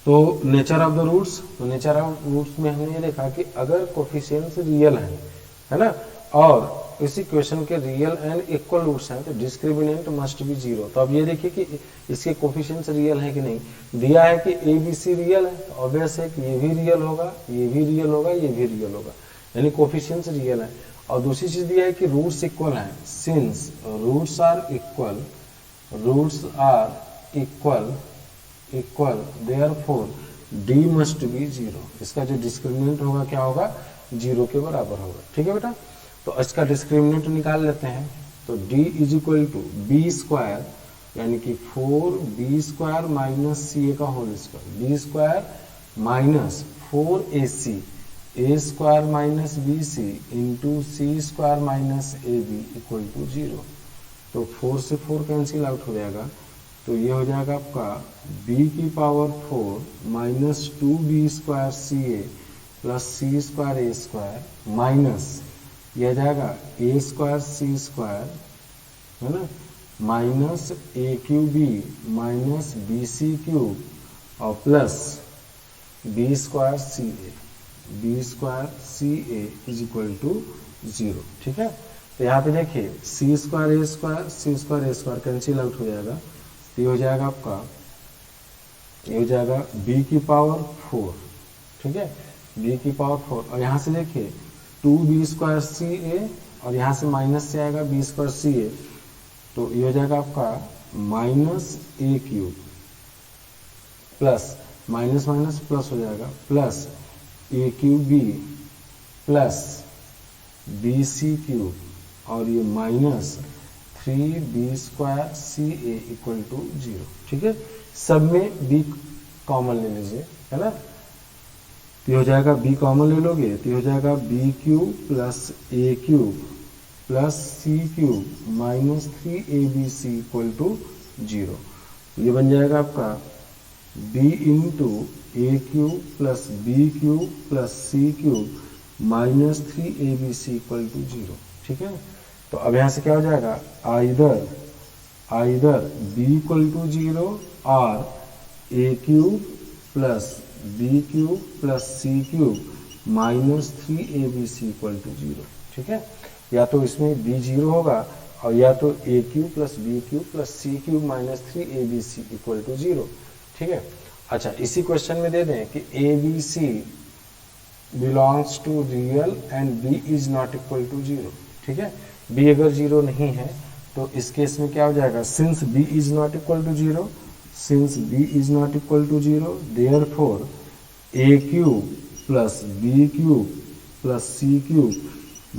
तो नेचर ऑफ द रूट्स, तो नेचर ऑफ रूट्स में हमने ये देखा कि अगर कोफिशिएंट्स रियल है ना, और इस इक्वेशन के रियल एंड इक्वल रूट्स हैं तो डिस्क्रिमिनेंट मस्ट बी 0। तो अब ये देखिए कि इसके कोफिशिएंट्स रियल है कि नहीं। दिया है कि ए बी सी रियल है, तो ऑब्वियस है कि ये भी रियल होगा, ये भी रियल होगा, ये भी रियल होगा, यानी कोफिशिएंट्स रियल है। और दूसरी चीज दिया है कि रूट्स इक्वल हैं, since roots are equal therefore d must be 0। इसका जो डिस्क्रिमिनेंट होगा क्या होगा, 0 के बराबर होगा। ठीक है बेटा, तो इसका डिस्क्रिमिनेंट निकाल लेते हैं। तो d is equal to b square यानी कि 4b square minus c a का whole square, B square minus 4ac a square minus B c into c square minus a b equal to 0। तो 4 से 4 cancel out हो जाएगा, तो ये हो जाएगा आपका b की power 4 minus 2b square C A plus C square A square minus यह जाएगा ए स्क्वायर सी स्क्वायर है ना, minus A cube B minus B C cube और plus B square C A is equal to 0। ठीक है, तो यहाँ पे देखिए C square A square cancel out हो जाएगा, तो ये हो जाएगा आपका, ये हो जाएगा b की पावर 4। ठीक है, b की पावर 4 और यहाँ से देखिए 2b स्क्वायर सी ए और यहाँ से माइनस से आएगा b स्क्वायर सी ए, तो ये हो जाएगा आपका minus A cube plus minus minus plus हो जाएगा प्लस ए cube B plus B C cube और ये minus 3b square C A equal to 0। ठीक है, सब में b कॉमन ले लीजिए, है ना, तो हो जाएगा b कॉमन ले लोगे तो हो जाएगा b cube plus A cube plus C cube minus 3abc equal to 0। ये बन जाएगा आपका b into a cube plus B cube plus C cube minus 3abc equal to 0। ठीक है, तो अब यहाँ से क्या हो जाएगा, आइदर b इक्वल टू 0 और A cube plus B cube plus C cube minus 3abc equal to 0। ठीक है, या तो इसमें b 0 होगा और या तो A cube plus B cube plus C cube minus 3abc equal to 0। ठीक है, अच्छा इसी क्वेश्चन में दे दें कि abc belongs to real and b is not equal to 0। ठीक है, b अगर 0 नहीं है तो इस केस में क्या हो जाएगा, since b is not equal to 0, since b is not equal to 0 therefore a cube plus b cube plus c cube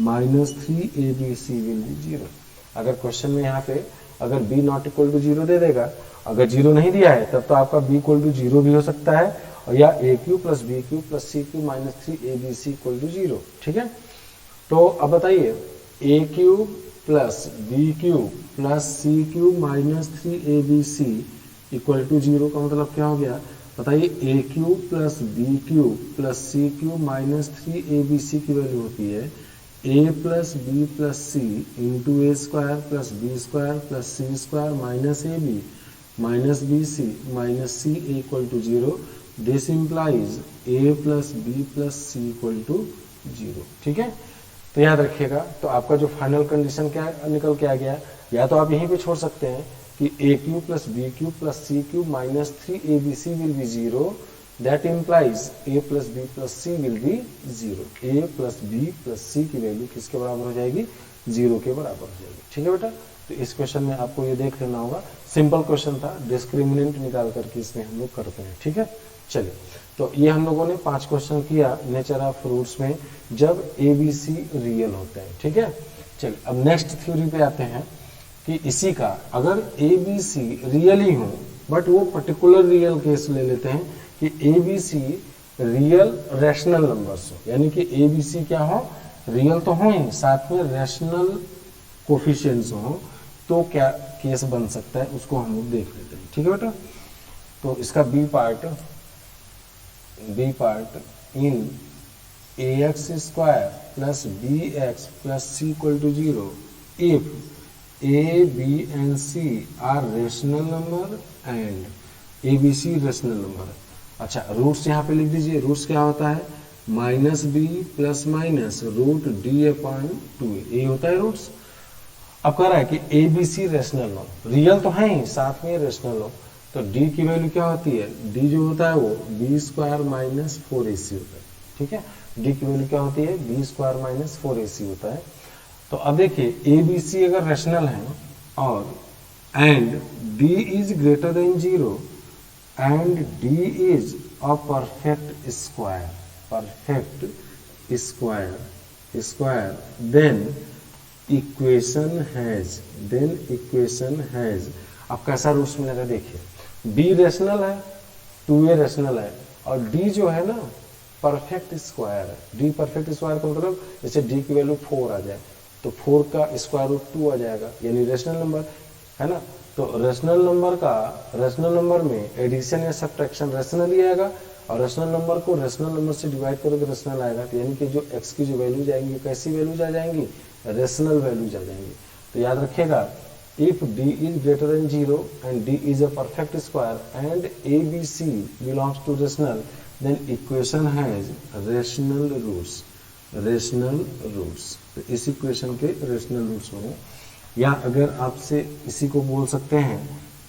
minus 3abc will be 0। अगर क्वेश्चन में यहाँ पे अगर b नॉट इक्वल टू 0 दे देगा, अगर 0 नहीं दिया है तब तो आपका b इक्वल टू 0 भी हो सकता है और या a cube plus B cube plus C cube minus 3abc equal to 0। ठीक है, तो अब बताइए a cube plus B cube plus C cube minus 3abc equal to 0 का मतलब क्या हो गया, बताइए a cube plus B cube plus C cube minus 3abc की वैल्यू होती है a plus b plus c into a square plus B square plus C square minus a B minus B c minus c A equal to 0। This implies a plus b plus C equal to 0। ठीक है, तो याद रखिएगा, तो आपका जो final condition क्या निकल के आ गया, या तो आप यहीं पे छोड़ सकते हैं कि a cube plus B cube plus C cube minus 3abc will be 0, that implies a plus b plus c will be 0। A plus b plus c की वैल्यू किसके बराबर हो जाएगी, 0 के बराबर हो जाएगी। ठीक है बेटा, तो इस क्वेश्चन में आपको ये देख लेना होगा, सिंपल क्वेश्चन था, डिस्क्रिमिनेंट निकाल करके इसमें हम लोग करते हैं। ठीक है, चलिए, तो ये हम लोगों ने 5 क्वेश्चन किया नेचर ऑफ रूट्स में जब ए बी सी रियल होते हैं, ठीक है। चलिए अब नेक्स्ट थ्योरी पे आते हैं कि इसी का अगर ए बी सी रियल ही हो, बट वो पर्टिकुलर रियल केस ले लेते हैं कि a B c real rational numbers हो, यानी कि ए बी सी क्या हो, रियल तो हो ही, साथ में रैशनल कोफिशिएंट्स हो, तो क्या केस बन सकता है उसको हम लोग देख लेते हैं, ठीक है बेटा। तो इसका b part in a x square plus B x plus C equal to 0 if A B and c are rational number and a B C rational number. अच्छा, रूट्स यहाँ पे लिख दीजिए। रूट्स क्या होता है, minus B plus minus root D upon 2, ये होता है रूट्स। अब कह रहा है कि ए बी सी रेशनल हो, रियल तो है ही, साथ में रेशनल हो, तो डी की वैल्यू क्या होती है, डी जो होता है वो बी स्क्वायर माइनस 4ac होता है, ठीक है। डी की वैल्यू क्या होती है, बी स्क्वायर माइनस 4ac होता है। तो अब देखिए ए बी सी अगर रेशनल है और and D is greater than 0 and D is a perfect square then equation has अब कैसा रूट्स मिलेगा, देखिए बी रेशनल है, 2a रेशनल है और डी जो है ना परफेक्ट स्क्वायर है। डी परफेक्ट स्क्वायर का मतलब जैसे डी की वैल्यू 4 आ जाए तो 4 का स्क्वायर रूट 2 आ जाएगा, यानी रेशनल नंबर है ना। तो रेशनल नंबर में एडिशन या सब्ट्रैक्शन रेशनल ही आएगा, और रेशनल नंबर को रेशनल नंबर से डिवाइड करोगे रेशनल आएगा, तो यानी कि जो x की जो वैल्यूज आएंगी कैसी वैल्यूज आ जाएंगी, रेशनल वैल्यूज आ जाएंगी। तो याद रखिएगा, if d is greater than 0 and d is a perfect square and a b c belongs to rational, then equation has rational roots. तो इस इक्वेशन के रेशनल रूट्स होंगे, या अगर आपसे इसी को बोल सकते हैं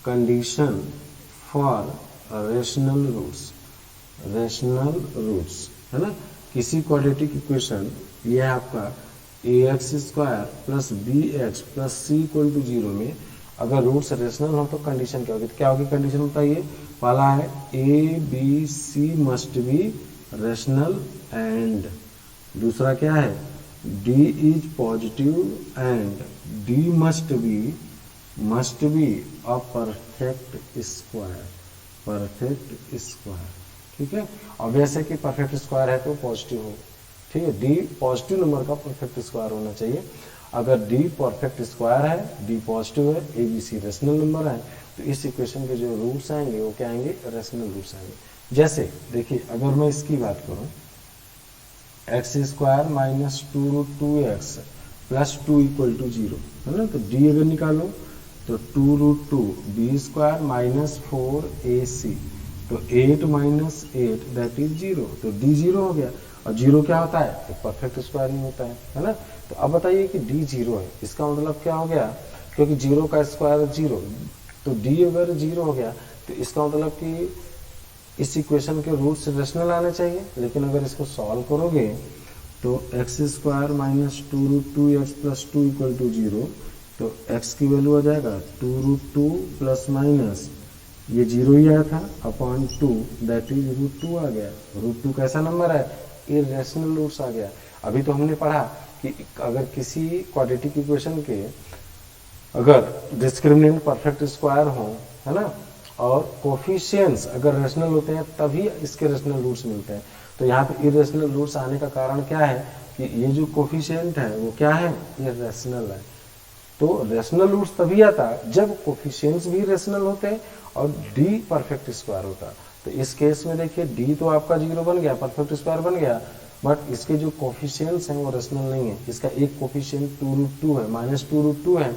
कंडीशन फॉर रेशनल रूट्स है ना। किसी क्वाड्रेटिक इक्वेशन, यह है आपका a x square plus B x plus C equal to 0 में अगर रूट्स रेशनल हो तो कंडीशन क्या होगी, तो क्या होगी कंडीशन बताइए। पहला है a B c must be rational and दूसरा क्या है d is positive and d must be a perfect square, ठीक है। और वैसे कि परफेक्ट स्क्वायर है तो पॉजिटिव हो, ठीक है। डी पॉजिटिव नंबर का परफेक्ट स्क्वायर होना चाहिए। अगर डी परफेक्ट स्क्वायर है, डी पॉजिटिव है, a B C rational number है, तो इस इक्वेशन के जो रूट्स आएंगे वो क्या आएंगे, रेशनल रूट्स आएंगे। जैसे देखिए अगर मैं इसकी बात करूं, x square minus 2 root 2x plus 2 equal to 0 है ना, तो डी अगर निकालो तो 2 root 2 B square minus 4ac, तो 8 माइनस 8 दैट इज 0, तो डी 0 हो गया। और 0 क्या होता है, एक परफेक्ट स्क्वायर ही होता है ना। तो अब बताइए कि डी 0 है, इसका मतलब क्या हो गया, क्योंकि 0 का स्क्वायर 0, तो डी अगर 0 हो गया तो इसका मतलब कि इस इक्वेशन के रूट्स रेशनल आने चाहिए। लेकिन अगर इसको सॉल्व करोगे तो x square minus 2 root 2x plus 2 equal to 0, तो x की वैल्यू आ जाएगा 2 रूट 2 प्लस माइनस ये 0 ही आया था अपॉन 2 दैट इज रूट 2 आ गया। रूट 2 कैसा नंबर है, इरेशनल रूट्स आ गया। अभी तो हमने पढ़ा कि अगर किसी क्वाड्रेटिक इक्वेशन के अगर डिस्क्रिमिनेंट परफेक्ट स्क्वायर हो है ना, और कोफिशिएंट्स अगर रेशनल होते हैं तभी इसके रेशनल रूट्स मिलते हैं। तो यहाँ पे इरेशनल रूट्स आने का कारण क्या है कि ये जो कोफिशिएंट है वो क्या है, ये रेशनल है। तो रेशनल रूट्स तभी आता है जब कोफिशिएंट्स भी रेशनल होते हैं और डी परफेक्ट स्क्वायर होता है। तो इस केस में देखिए डी तो आपका 0 बन गया, परफेक्ट स्क्वायर बन गया, बट इसके जो कोफिशिएंट्स हैं वो रेशनल नहीं है। इसका एक कोफिशिएंट 2 रूट 2 है, माइनस 2 रूट 2 है,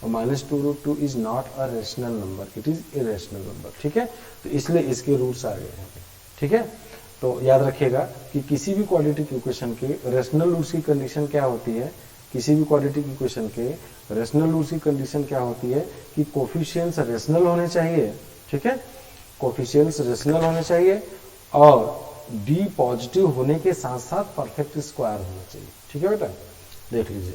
और minus 2 root 2 is not a rational number, it is irrational number, ठीक है। तो इसलिए इसके रूट्स आ गए हैं, ठीक है। तो याद रखिएगा कि किसी भी क्वाड्रेटिक इक्वेशन के रेशनल रूट्स की कंडीशन क्या होती है, किसी भी क्वाड्रेटिक इक्वेशन के रेशनल रूट्स की कंडीशन क्या होती है कि कोफिशिएंट्स रेशनल होने चाहिए, ठीक है, कोफिशिएंट्स रेशनल होने चाहिए और डी पॉजिटिव होने के साथ साथ परफेक्ट स्क्वायर होना चाहिए, ठीक है बेटा। देख लीजिए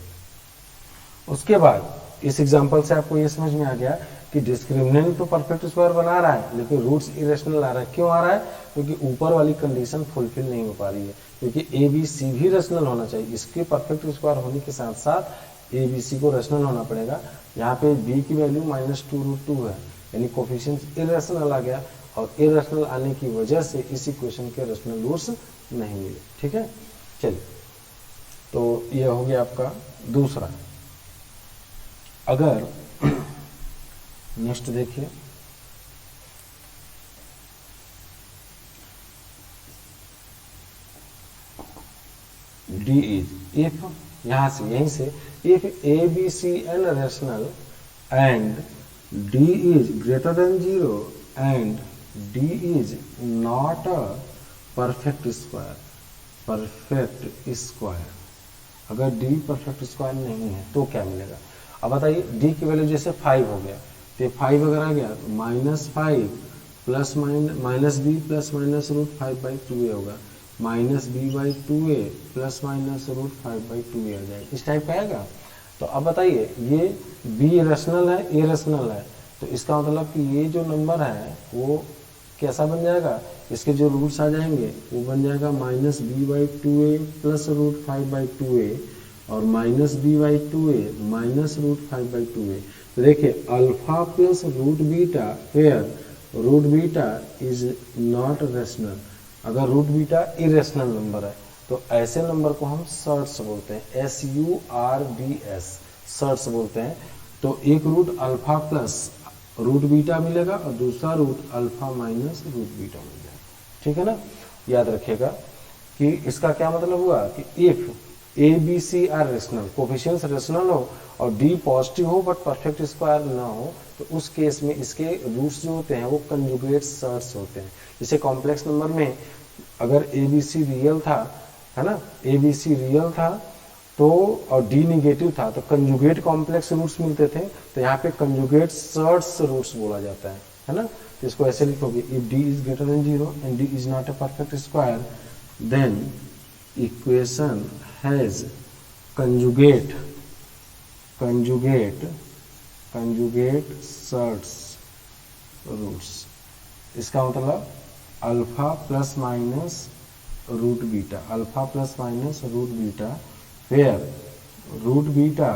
उसके बाद इस एग्जांपल से आपको ये समझ में आ गया कि डिस्क्रिमिनेंट तो परफेक्ट स्क्वायर बना रहा है लेकिन रूट्स इरेशनल आ रहा है। क्यों आ रहा है? क्योंकि ऊपर वाली कंडीशन फुलफिल नहीं हो पा रही है, क्योंकि ए बी सी भी रेशनल होना चाहिए। इसके परफेक्ट स्क्वायर होने के साथ साथ ए बी सी को रेशनल होना पड़ेगा। यहाँ पे बी की वैल्यू -2√2 है, यानी कोफिशिएंट इरेशनल आ गया, और इरेशनल आने की वजह से इस इक्वेशन के रेशनल रूट्स नहीं मिले। ठीक है, चलिए, तो ये हो गया आपका दूसरा। अगर नेक्स्ट देखिए, डी इज इफ, यहां से यहीं से, if A B c an rational and D is greater than 0 and D is not a perfect square, perfect square, अगर डी परफेक्ट स्क्वायर नहीं है तो क्या मिलेगा? अब बताइए, डी की वैल्यू जैसे 5 हो गया, तो 5 अगर आ गया तो -5 plus minus B plus minus √5/2a होगा, -b/2a प्लस माइनस √5/2a आ जाएगा, इस टाइप का आएगा। तो अब बताइए, ये बी रेशनल है, ए रेशनल है, तो इसका मतलब कि ये जो नंबर है वो कैसा बन जाएगा? इसके जो रूट्स आ जाएंगे वो बन जाएगा -b/2a प्लस √5/2a और -b/2a माइनस √5/2a। तो देखिए, alpha plus root beta where root beta is not rational, अगर रूट बीटा इरेशनल नंबर है तो ऐसे नंबर को हम सर्ट्स बोलते हैं, SURDS, सर्ट्स बोलते हैं। तो एक root alpha plus root beta मिलेगा और दूसरा root alpha minus root beta मिल जाएगा। ठीक है ना, याद रखिएगा कि इसका क्या मतलब हुआ कि if A B C are rational, coefficients rational हो और डी पॉजिटिव हो बट परफेक्ट स्क्वायर ना हो, तो उस केस में इसके रूट्स जो होते हैं वो कंजुगेट सर्ट्स होते हैं। जैसे कॉम्प्लेक्स नंबर में अगर ए बी सी रियल था, है ना, ए बी सी रियल था तो और डी निगेटिव था तो कंजुगेट कॉम्प्लेक्स रूट्स मिलते थे, तो यहाँ पे कंजुगेट सर्ट्स रूट्स बोला जाता है ना। तो इसको ऐसे लिखोगे, if D is greater than 0 and D is not a perfect square then equation has conjugate surds roots. इसका मतलब alpha plus minus root beta, alpha plus minus root beta where root beta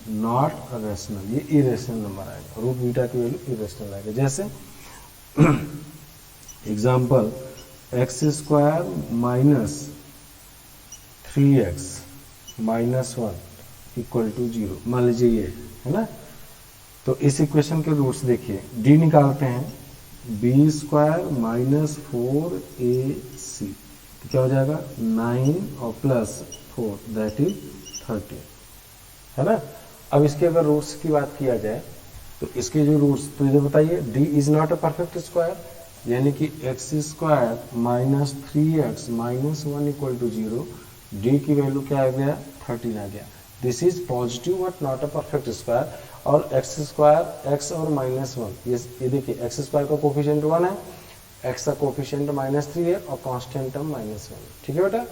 not rational, ये irrational number आएगा, root beta की value irrational आएगा। जैसे example, x² minus 3x minus 1 equal to 0, मान लीजिए ये है ना। तो इस इक्वेशन के रूट्स देखिए, डी निकालते हैं, b² माइनस 4ac, तो क्या हो जाएगा 9 और प्लस 4 दैट इज 13, है ना। अब इसके अगर रूट्स की बात किया जाए तो इसके जो रूट्स, तो ये बताइए, d is not a perfect square, यानी कि x² minus 3x minus 1 equal to 0, d की वैल्यू क्या आ गया 13 आ गया। This is positive but not a perfect square. और x² x और -1, ये देखिए, x² का कोफिशिएंट 1 है, x का कोफिशिएंट -3 है और कांस्टेंट टर्म -1। ठीक है बेटा,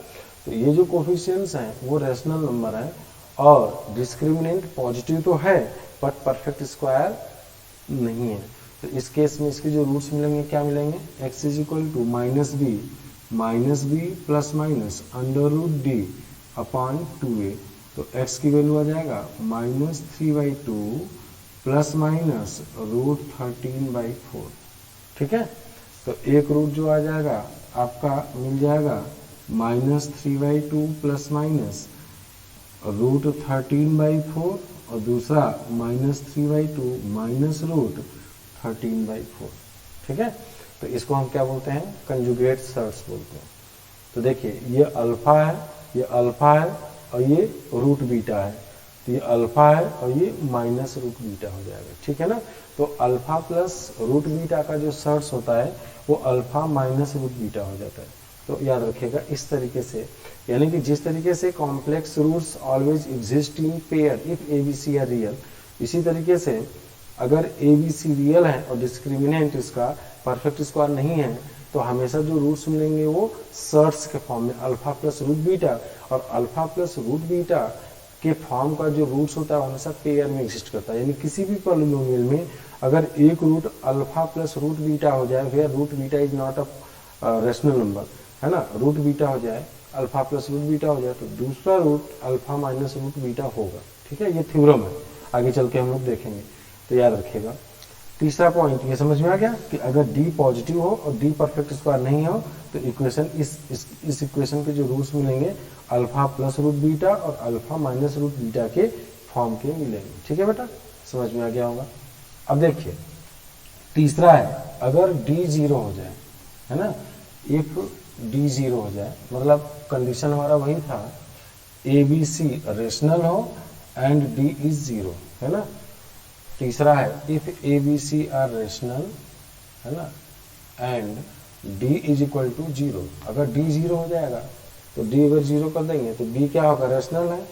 तो ये जो कोफिशिएंट्स हैं वो रेशनल नंबर है और डिस्क्रिमिनेंट पॉजिटिव तो है बट परफेक्ट स्क्वायर नहीं है। तो इस केस में इसके जो रूट्स मिलेंगे क्या मिलेंगे, x is equal to minus B plus minus √d upon 2a, तो x की वैल्यू आ जाएगा -3/2 प्लस माइनस √13/4। ठीक है, तो एक रूट जो आ जाएगा आपका मिल जाएगा -3/2 प्लस माइनस √13/4 और दूसरा -3/2 माइनस √13/4। ठीक है, तो इसको हम क्या बोलते हैं, कंजुगेट सर्ट्स बोलते हैं। तो देखिए, ये अल्फा है, ये अल्फा है और ये रूट बीटा है, तो ये अल्फा है और ये माइनस रूट बीटा हो जाएगा। ठीक है ना, तो अल्फा प्लस रूट बीटा का जो सर्ट्स होता है वो अल्फा माइनस रूट बीटा हो जाता है। तो याद रखिएगा इस तरीके से, यानी कि जिस तरीके से complex roots always exist in pair if A B C are real, इसी तरीके से अगर ए बी सी रियल है और डिस्क्रिमिनेंट इसका परफेक्ट स्क्वायर नहीं है तो हमेशा जो रूट्स मिलेंगे वो सर्ट्स के फॉर्म में, अल्फा प्लस रूट बीटा, और अल्फा प्लस रूट बीटा के फॉर्म का जो रूट्स होता है हमेशा पेयर में एग्जिस्ट करता है, यानी किसी भी पॉलिनोमियल में अगर एक root alpha plus root beta हो जाए, फिर root beta is not a rational number, है ना, रूट बीटा हो जाए, अल्फा प्लस रूट बीटा हो जाए, तो दूसरा root alpha minus root beta होगा। ठीक है, ये थ्योरम है, आगे चल के हम लोग देखेंगे, तो याद रखिएगा। तीसरा पॉइंट ये समझ में आ गया कि अगर डी पॉजिटिव हो और डी परफेक्ट स्क्वायर नहीं हो तो इक्वेशन इस इक्वेशन के जो रूट्स मिलेंगे अल्फा प्लस रूट बीटा और अल्फा माइनस रूट बीटा के फॉर्म के मिलेंगे। ठीक है बेटा, समझ में आ गया होगा। अब देखिए तीसरा है, अगर डी जीरो हो जाए, है ना, इफ डी जीरो हो जाए, मतलब कंडीशन हमारा वही था ए बी सी रेशनल हो एंड डी इज जीरो, है ना। तीसरा है if A B C are rational, है ना, and D is equal to zero. अगर डी जीरो हो जाएगा तो डी अगर जीरो कर देंगे तो बी क्या होगा, रेशनल है,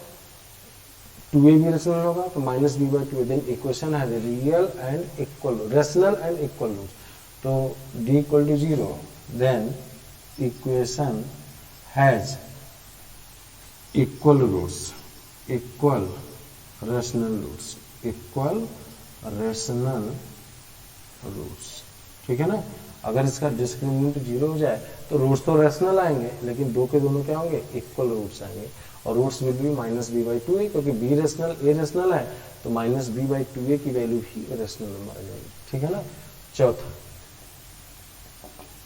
2a भी रेशनल होगा तो minus b by two, then equation है real and equal, rational and equal root, तो D equal to zero, then equation has equal roots, equal rational roots, equal rational roots. ठीक है ना, अगर इसका डिस्क्रिमिनेंट जीरो हो जाए तो रूट्स तो रेशनल आएंगे, लेकिन दो के दोनों क्या होंगे, इक्वल रूट्स आएंगे, और roots will be minus b by two a, क्योंकि बी रेशनल ए रेशनल है तो minus b by two a की वैल्यू भी रेशनल नंबर आ जाएगी। ठीक है ना। चौथा,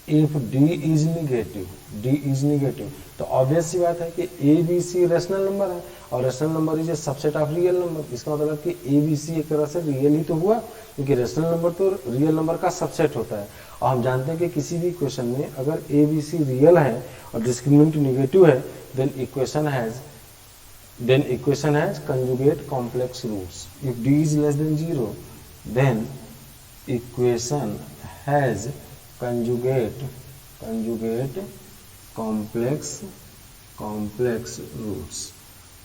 if D is negative, d is negative, तो ऑब्वियस सी बात है कि a B C rational number है और rational number is a subset of real number. इसका मतलब कि ए बी सी एक तरह से रियल ही तो हुआ, क्योंकि रेशनल नंबर तो रियल नंबर का सबसेट होता है। और हम जानते हैं कि किसी भी इक्वेशन में अगर ए बी सी रियल है और डिस्क्रिमिनेंट निगेटिव है, then equation has conjugate complex roots. If D is less than zero, then equation has conjugate complex roots,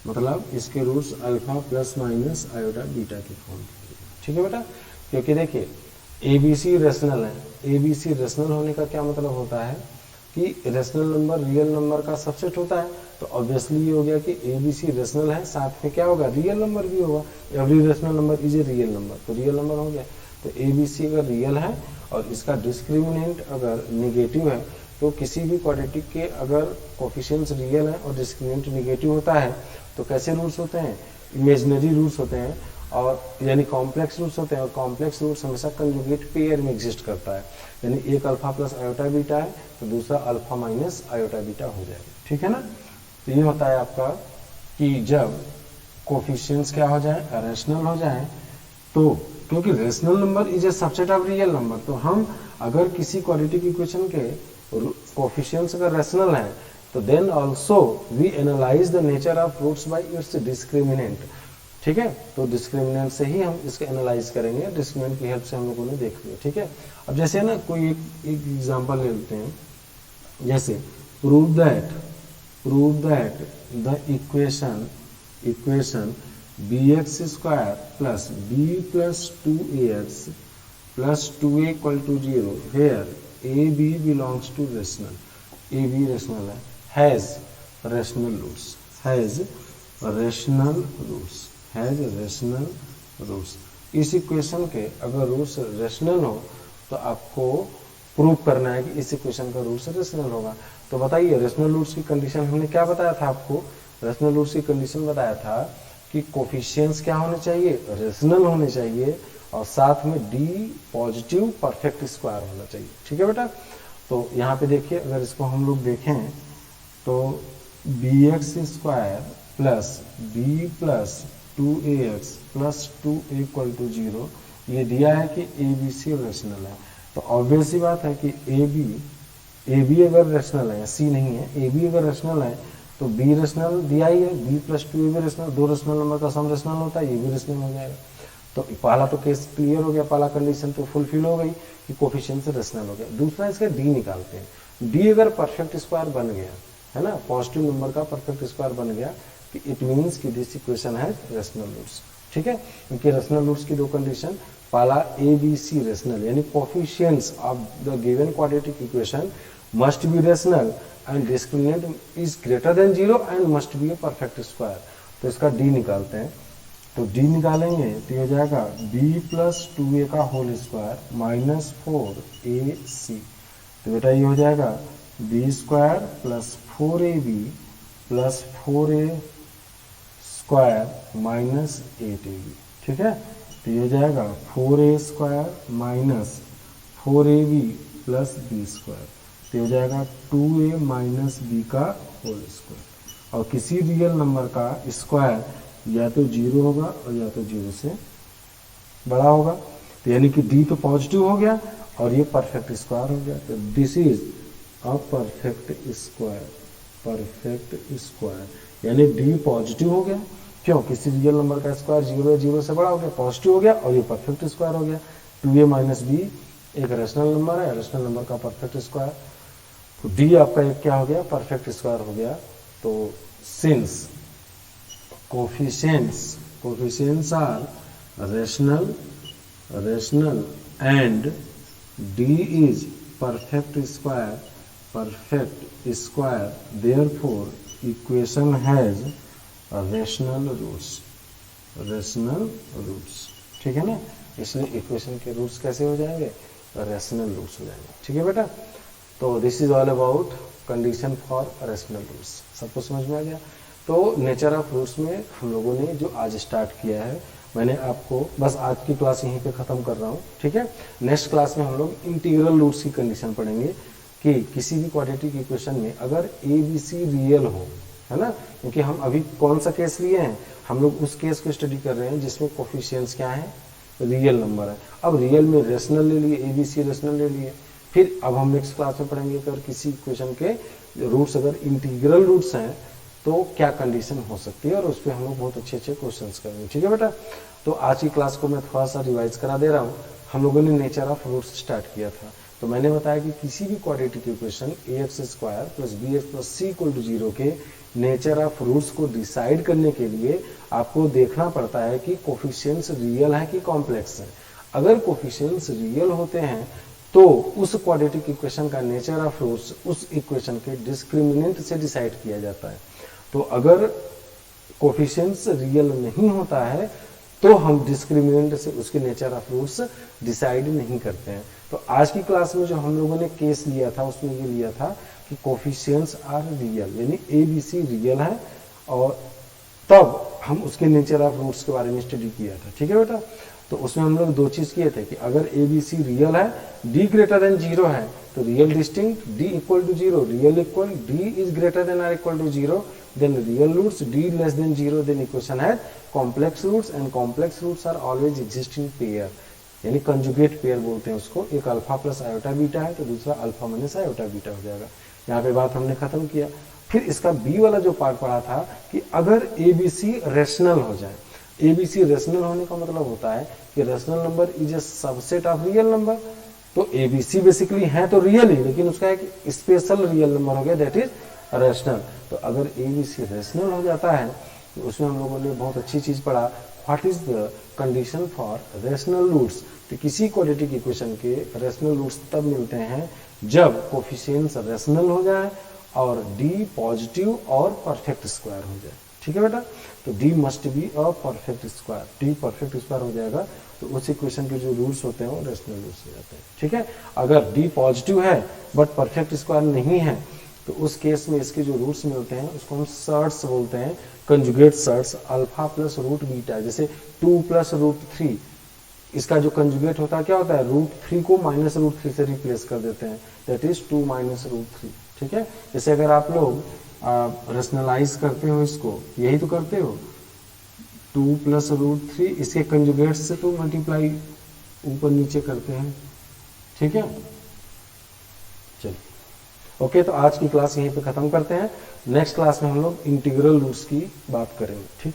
मतलब इसके roots alpha plus minus iota beta के form के। ठीक है बेटा, क्योंकि देखिए ए बी सी रेशनल है, ए बी सी रेशनल होने का क्या मतलब होता है कि रेशनल नंबर रियल नंबर का सबसेट होता है, तो ऑब्वियसली ये हो गया कि ए बी सी रेशनल है, साथ में क्या होगा, रियल नंबर भी होगा। Every rational number is a real number, तो रियल नंबर हो गया। तो ए बी सी अगर रियल है और इसका डिस्क्रिमिनेंट अगर निगेटिव है, तो किसी भी क्वाड्रेटिक के अगर कोफिशिएंट्स रियल है और डिस्क्रिमिनेंट निगेटिव होता है तो कैसे रूट्स होते हैं, इमेजिनरी रूट्स होते हैं, और यानी कॉम्प्लेक्स रूट्स होते हैं, और कॉम्प्लेक्स रूट्स हमेशा कंजुगेट पेयर में एग्जिस्ट करता है, यानी एक अल्फा प्लस आयोटा बीटा है तो दूसरा अल्फा माइनस आयोटा बीटा हो जाएगा। ठीक है ना। तो ये होता है आपका कि जब कोफिशिएंट्स क्या हो जाए, रेशनल हो जाए, तो क्योंकि rational number is a subset of real number, तो हम अगर किसी क्वाड्रेटिक इक्वेशन के कोफिशिएंट्स अगर रेशनल हैं तो then also we analyse the nature of roots by its discriminant. ठीक है, तो डिस्क्रिमिनेंट से ही हम इसको एनालाइज करेंगे, डिस्क्रिमिनेंट की हेल्प से हम लोगों ने देख लिया। ठीक है, अब जैसे ना कोई एक एग्जांपल ले लेते हैं, जैसे prove that the equation bx square plus b plus 2ax plus 2a equal to 0 where ab belongs to rational, ab rational है, हैज रेशनल रूट्स। इस इक्वेशन के अगर रूट्स रेशनल हो तो आपको प्रूव करना है कि इस इक्वेशन का रूट्स रेशनल होगा। तो बताइए रेशनल रूट्स की कंडीशन हमने क्या बताया था आपको, रेशनल रूट्स की कंडीशन बताया था कि कोफिशिएंट्स क्या होने चाहिए, रेशनल होने चाहिए, और साथ में डी पॉजिटिव परफेक्ट स्क्वायर होना चाहिए। ठीक है बेटा, तो यहाँ पे देखिए अगर इसको हम लोग देखें तो b x square plus b plus 2ax plus 2a equal to 0, ये दिया है कि ए बी सी रेशनल है। तो ऑब्वियस सी बात है कि ए बी अगर रेशनल है, सी नहीं है, ए बी अगर रेशनल है तो बी रेशनल दिया ही है, बी प्लस 2a भी रेशनल, दो रेशनल नंबर का सम रेशनल होता है, ये भी रेशनल हो जाएगा। तो पहला तो केस क्लियर हो गया, पहला कंडीशन तो फुलफिल हो गई कि कोफिशिएंट से रेशनल हो गया। दूसरा इसका डी निकालते हैं, डी अगर परफेक्ट स्क्वायर बन गया, है ना, पॉजिटिव नंबर का परफेक्ट स्क्वायर बन गया कि इट मीन्स कि दिस इक्वेशन है रेशनल रूट्स। ठीक है, क्योंकि रेशनल रूट्स की दो कंडीशन, पहला ए बी सी रेशनल यानी coefficients of the given quadratic equation must be rational and discriminant is greater than 0 and must be a perfect square। तो इसका डी निकालते हैं। तो डी निकालेंगे तो ये हो जाएगा बी प्लस 2a का होल स्क्वायर माइनस 4ac। तो बेटा ये हो जाएगा b square plus 4ab plus 4a square minus 8ab। ठीक है, तो ये हो जाएगा 4a square minus 4ab plus B square. तो ये हो जाएगा 2a माइनस बी का होल स्क्वायर। और किसी रियल नंबर का स्क्वायर या तो 0 होगा और या तो 0 से बड़ा होगा। तो यानी कि डी तो पॉजिटिव हो गया और ये परफेक्ट स्क्वायर हो गया। तो this is a perfect square, perfect square यानी डी पॉजिटिव हो गया। क्यों? किसी रियल नंबर का स्क्वायर 0 या 0 से बड़ा हो गया, पॉजिटिव हो गया और ये परफेक्ट स्क्वायर हो गया। 2a माइनस बी एक रेशनल नंबर है, रेशनल नंबर का परफेक्ट स्क्वायर। तो डी आपका एक क्या हो गया? परफेक्ट स्क्वायर हो गया। तो since coefficients are rational and D is perfect square therefore equation has rational roots. ठीक है ना, इसलिए इक्वेशन के रूट्स कैसे हो जाएंगे? रेशनल रूट्स हो जाएंगे। ठीक है बेटा, तो this is all about condition for rational roots. सबको समझ में आ गया? तो नेचर ऑफ रूट्स में हम लोगों ने जो आज स्टार्ट किया है, मैंने आपको बस आज की क्लास यहीं पे ख़त्म कर रहा हूँ। ठीक है, नेक्स्ट क्लास में हम लोग इंटीग्रल रूट्स की कंडीशन पढ़ेंगे कि किसी भी क्वाड्रेटिक इक्वेशन में अगर ए बी सी रियल हो, है ना, क्योंकि हम अभी कौन सा केस लिए हैं? हम लोग उस केस को स्टडी कर रहे हैं जिसमें कोफिशिएंट्स क्या है? रियल नंबर है। अब रियल में रेशनल ले लिए, ए बी सी रेशनल ले लिए। फिर अब हम नेक्स्ट क्लास में पढ़ेंगे अगर किसी इक्वेशन के रूट्स अगर इंटीग्रल रूट्स हैं तो क्या कंडीशन हो सकती है, और उस पर हम लोग बहुत अच्छे अच्छे क्वेश्चंस करेंगे। ठीक है बेटा, तो आज की क्लास को मैं थोड़ा सा रिवाइज करा दे रहा हूँ। हम लोगों ने नेचर ऑफ रूट्स स्टार्ट किया था, तो मैंने बताया कि किसी भी quadratic equation ax square plus bx plus c equal to 0 के नेचर ऑफ रूट्स को डिसाइड करने के लिए आपको देखना पड़ता है कि कोफिशिएंट्स रियल है कि कॉम्प्लेक्स है। अगर कोफिशिएंट्स रियल होते हैं तो उस क्वाड्रेटिक इक्वेशन का नेचर ऑफ रूट्स उस इक्वेशन के डिस्क्रिमिनेंट से डिसाइड किया जाता है। तो अगर कोफिशिएंट्स रियल नहीं होता है तो हम डिस्क्रिमिनेंट से उसके नेचर ऑफ रूट्स डिसाइड नहीं करते हैं। तो आज की क्लास में जो हम लोगों ने केस लिया था उसमें ये लिया था कि कोफिशिएंट्स आर रियल, यानी ए बी सी रियल है, और तब हम उसके नेचर ऑफ रूट्स के बारे में स्टडी किया था। ठीक है बेटा, तो उसमें हम लोग दो चीज किए थे कि अगर ए बी सी रियल है, डी ग्रेटर देन 0 है तो real distinct, d equal to 0 real equal, d is greater than or equal to 0 then real roots, d less than 0 then equation has complex roots and complex roots are always existing pair, यानी conjugate pair बोलते हैं उसको। एक alpha plus iota beta है तो दूसरा alpha minus iota beta हो जाएगा। यहाँ पे बात हमने खत्म किया। फिर इसका बी वाला जो पार्ट पढ़ा था कि अगर ए बी सी रेशनल हो जाए, ए बी सी रेशनल होने का मतलब होता है कि rational number is a subset of real number. तो ए बी सी बेसिकली है तो रियल ही, लेकिन उसका एक स्पेशल रियल नंबर हो गया, दैट इज रेशनल। तो अगर ए बी सी रेशनल हो जाता है तो उसमें हम लोगों ने बहुत अच्छी चीज पढ़ा, what is the condition for rational roots. तो किसी क्वाड्रेटिक इक्वेशन के रेशनल रूट्स तब मिलते हैं जब कोफिशिएंट्स रेशनल हो जाए और डी पॉजिटिव और परफेक्ट स्क्वायर हो जाए। ठीक है बेटा, तो d must be a perfect square, d perfect square हो जाएगा तो उस इक्वेशन के जो रूट्स होते हैं वो रेशनल रूट्स हो जाते हैं। ठीक है, अगर डी पॉजिटिव है बट परफेक्ट स्क्वायर नहीं है तो उस केस में इसके जो रूट्स मिलते हैं उसको हम सर्ट्स बोलते हैं, conjugate surds, alpha plus root beta. जैसे 2 प्लस रूट 3, इसका जो कंजुगेट होता है क्या होता है? रूट 3 को माइनस रूट 3 से रिप्लेस कर देते हैं, दैट इज 2 माइनस रूट 3। ठीक है, जैसे अगर आप लोग रेशनलाइज करते हो इसको, यही तो करते हो, 2 प्लस रूट 3 इसके कंजुगेट से तो मल्टीप्लाई ऊपर नीचे करते हैं। ठीक है, चलिए ओके, तो आज की क्लास यहीं पे खत्म करते हैं। नेक्स्ट क्लास में हम लोग इंटीग्रल रूट्स की बात करेंगे। ठीक है।